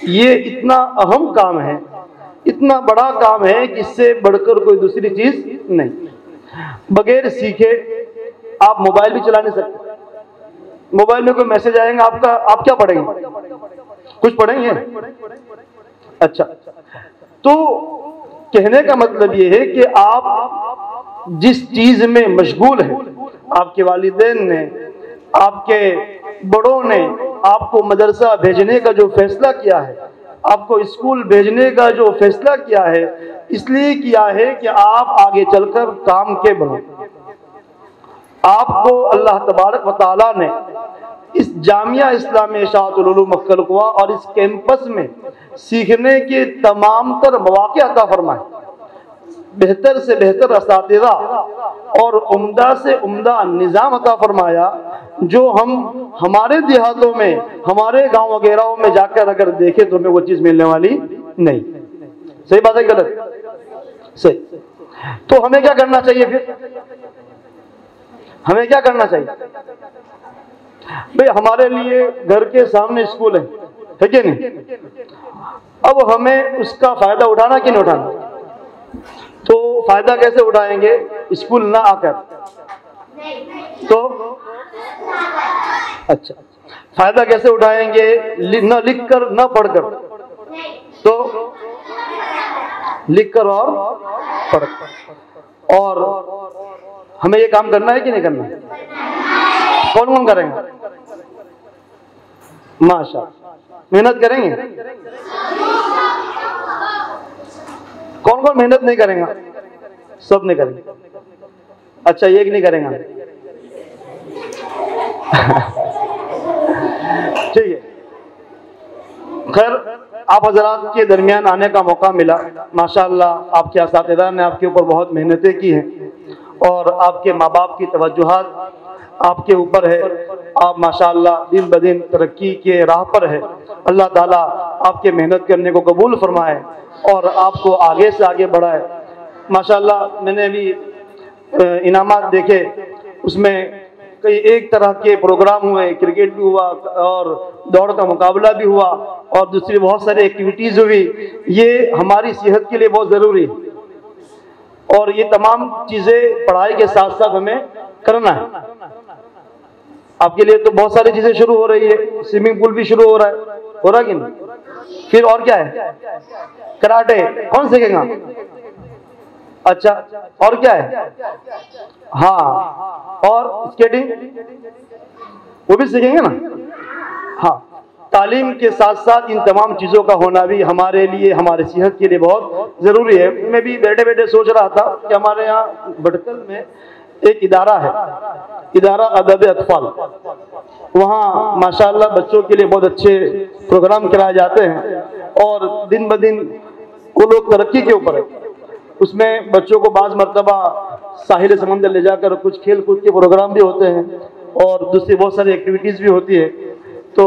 ये इतना अहम काम है, इतना बड़ा काम है कि इससे बढ़कर कोई दूसरी चीज नहीं। बगैर सीखे आप मोबाइल भी चला नहीं सकते। मोबाइल में कोई मैसेज आएगा आपका, आप क्या पढ़ेंगे? कुछ पढ़ेंगे? अच्छा, तो कहने का मतलब ये है कि आप जिस चीज में मशगूल है, आपके वालिदैन ने, आपके बड़ों ने आपको मदरसा भेजने का जो फैसला किया है, आपको स्कूल भेजने का जो फैसला किया है, इसलिए किया है कि आप आगे चलकर काम के बनो। आपको अल्लाह तबारक व तआला ने इस जामिया इस्लामिया इशाअतुल उलूम मक्का और इस कैंपस में सीखने के तमाम तर मौके अता फरमाए, बेहतर से बेहतर असातिज़ा और उम्दा से उम्दा निज़ाम अता फरमाया, जो हम हमारे देहातों में, हमारे गांव वगैरह में जाकर अगर देखें तो हमें वो चीज़ मिलने वाली नहीं। सही बात है गलत? सही। तो हमें क्या करना चाहिए फिर? हमें क्या करना चाहिए भाई? हमारे लिए घर के सामने स्कूल है कि नहीं? अब हमें उसका फायदा उठाना कि नहीं उठाना? तो फायदा कैसे उठाएंगे? स्कूल ना आकर तो अच्छा, फायदा कैसे उठाएंगे? न लिख कर न पढ़कर, तो लिख कर और पढ़कर। और हमें ये काम करना है कि नहीं करना? कौन कौन करेंगे? माशा, मेहनत करेंगे? कौन कौन मेहनत नहीं करेगा? सब नहीं करेंगे। अच्छा, एक नहीं करेगा? ठीक है। खैर, आप हजरात के दरमियान आने का मौका मिला। माशाअल्लाह आपके असातिज़ा ने आपके ऊपर बहुत मेहनतें की हैं और आपके माँ बाप की तवज्जुहात आपके ऊपर है। आप माशाअल्लाह दिन ब दिन तरक्की के राह पर है। अल्लाह ताला आपके मेहनत करने को कबूल फरमाए और आपको आगे से आगे बढ़ाए। माशाअल्लाह मैंने भी इनामात देखे, उसमें कई एक तरह के प्रोग्राम हुए, क्रिकेट भी हुआ और दौड़ का मुकाबला भी हुआ और दूसरी बहुत सारी एक्टिविटीज हुई। ये हमारी सेहत के लिए बहुत ज़रूरी है और ये तमाम चीज़ें पढ़ाई के साथ साथ हमें करना है। आपके लिए तो बहुत सारी चीज़ें शुरू हो रही है, स्विमिंग पूल भी शुरू हो रहा है कि नहीं? फिर और क्या है? कराटे कौन सीखेगा? अच्छा, और क्या है? हाँ, और स्केटिंग वो भी सीखेंगे ना? हाँ, तालीम के साथ साथ इन तमाम चीज़ों का होना भी हमारे लिए, हमारे सेहत के लिए बहुत ज़रूरी है। मैं भी बैठे बैठे सोच रहा था कि हमारे यहाँ भटकल में एक इदारा है, इदारा अदब अतफाल। वहाँ माशाअल्लाह बच्चों के लिए बहुत अच्छे प्रोग्राम कराए जाते हैं और दिन ब दिन वो लोग तरक्की के ऊपर है। उसमें बच्चों को बाज़ मरतबा साहिल समंदर ले जाकर कुछ खेल कूद के प्रोग्राम भी होते हैं और दूसरी बहुत सारी एक्टिविटीज़ भी होती है। तो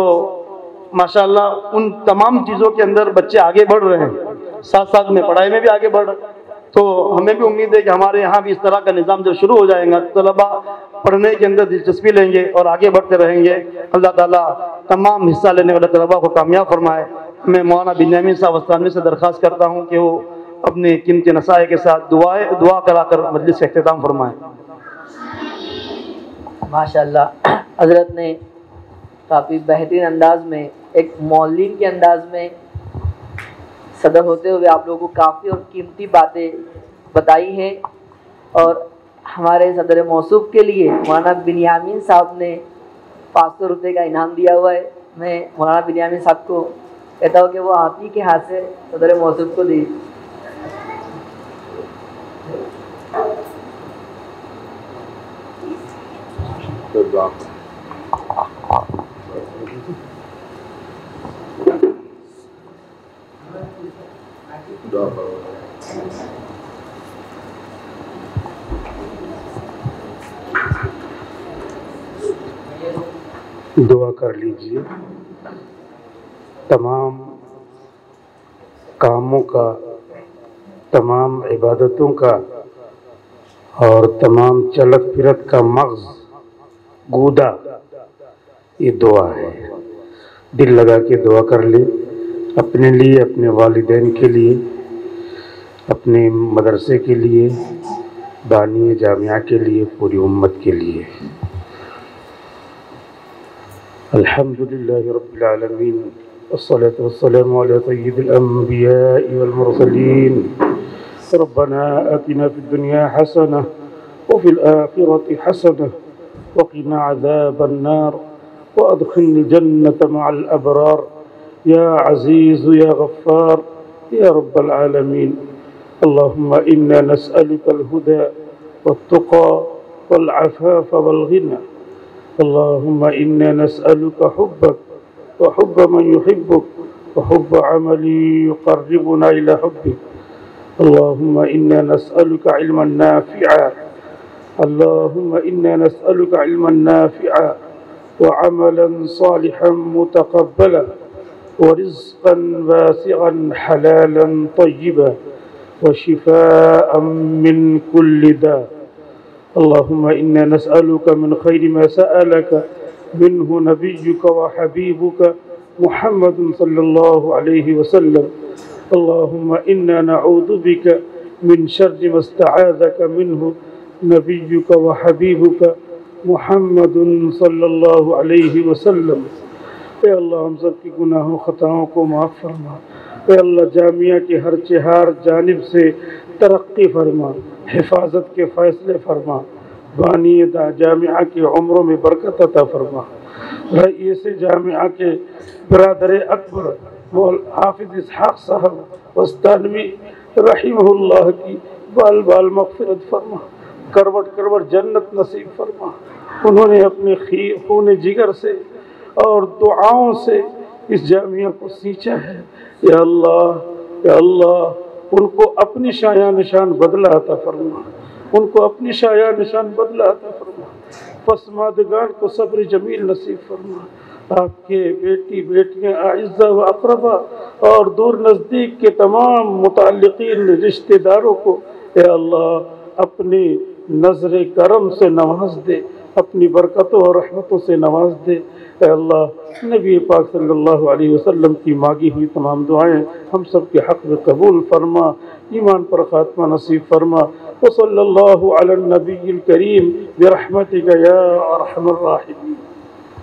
माशाअल्लाह उन तमाम चीज़ों के अंदर बच्चे आगे बढ़ रहे हैं, साथ साथ में पढ़ाई में भी आगे बढ़ रहे हैं। तो हमें भी उम्मीद है कि हमारे यहाँ भी इस तरह का निज़ाम जब शुरू हो जाएगा तो तलबा पढ़ने के अंदर दिलचस्पी लेंगे और आगे बढ़ते रहेंगे। अल्लाह ताला तमाम हिस्सा लेने वाले तलबा को कामयाब फरमाए। मैं मौलाना बिन्यामीन साहब अस्तानवी से दरख्वास्त करता हूँ कि वो अपने कीमती नसाए के साथ दुआ कराकर मजलिस का इख्तिताम फरमाएं। माशाअल्लाह हज़रत ने काफ़ी बेहतरीन अंदाज में, एक मौलिन के अंदाज में सदर होते हुए आप लोगों को काफ़ी और कीमती बातें बताई हैं। और हमारे सदर मौसूफ के लिए मौलाना बिन्यामीन साहब ने 500 रुपये का इनाम दिया हुआ है। मैं मौलाना बिन्यामीन साहब को कहता हूँ कि वो आप ही के हाथ से सदर मौसूफ को दी। दुआ कर लीजिए। तमाम कामों का तमाम इबादतों का और तमाम चलत फिरत का मग़ज़ गूदा ये दुआ है। दिल लगा के दुआ कर ले, अपने लिए, अपने वालिदैन के लिए, अपने मदरसे के लिए, बानी जामिया के लिए, पूरी उम्मत के लिए। अल्हम्दुलिल्लाहि रब्बिल आलमीन वस्सलातु वस्सलामु अला सय्यिदिल अंबिया'i वल मुरसलीन। रब्बना आतिना फिद दुनिया हसनह व फिल आखिरति हसनह व क़िना अज़ाबन नार व अदखिलनिल जन्नत मअल अबरार या अज़ीज़ या गफ़्फ़ार या रब्बल आलमीन। अल्लाहुम्मा इन्ना नस्अलुकल हुदा वत्तुक़ा वल अफ़ाफ़ वल ग़िना। अल्लाहुम्मा इन्ना नस्अलुका हुब्बक व हुब्ब मन युहिब्बुक व हुब्ब अमली युक़र्रिबुना इला हुब्बिक। अल्लाहुम्मा इन्ना नस्अलुका इल्मन नाफ़िअ। अल्लाहुम्मा इन्ना नस्अलुका इल्मन नाफ़िअ व अमलन सालिहन मुतक़ब्बला व रिज़्क़न वासिअन हलालन तय्यिबा व शिफ़ाअन मिन कुल्लि दा। अल्लाहुम्मा इन्ना नस्अलुका मिन खैरि मा सअलका मिन्हु नबिय्युका व हबीबुका मुहम्मदुन सल्लल्लाहु अलैहि वसल्लम। अल्लाहुम्मा इन्ना नऊज़ु बिका मिन शर्रि मा इस्तआज़का मिन्हु नबिय्युका व हबीबुका मुहम्मदुन सल्लल्लाहु अलैहि वसल्लम। ए अल्लाह, हम सब की गुनाहों खताओं को माफ़ फरमा। ए अल्लाह, जामिया की हर चहार जानिब से तरक्की फरमा, हिफाजत के फ़ैसले फरमा, बानी जामिया की उम्रों में बरकत अता फरमा। रईस जामिया के बिरादर अकबर मौल हाफिज़ इसहाक़ साहब वस्तानवी रहिमहुल्लाह की बाल बाल मग़फ़िरत फरमा, करवट करवट जन्नत नसीब फरमा। उन्होंने अपने खून जिगर से और दुआओं से इस जामिया को सींचा है। या अल्लाह, या अल्लाह, उनको अपनी शाया निशान बदला अता फरमा, उनको अपनी शाया निशान बदला अता फरमा। पसमादगान को सब्र जमील नसीब फरमा। आपके बेटी बेटियाँ आइज़ा व अक़रबा और दूर नज़दीक के तमाम मुताल्लिक़ीन रिश्तेदारों को ए अल्लाह अपनी नज़र करम से नवाज दे, अपनी बरकतों और रहमतों से नवाज दे। ए अल्लाह, नबी पाक सल्लल्लाहु अलैहि वसल्लम की मांगी हुई तमाम दुआएं हम सब के हक़ में कबूल फरमा, ईमान पर ख़ात्मा नसीब फरमा। व सल्लल्लाहु अला नबील करीम बिरहमतिका या अरहमर राहिमीन।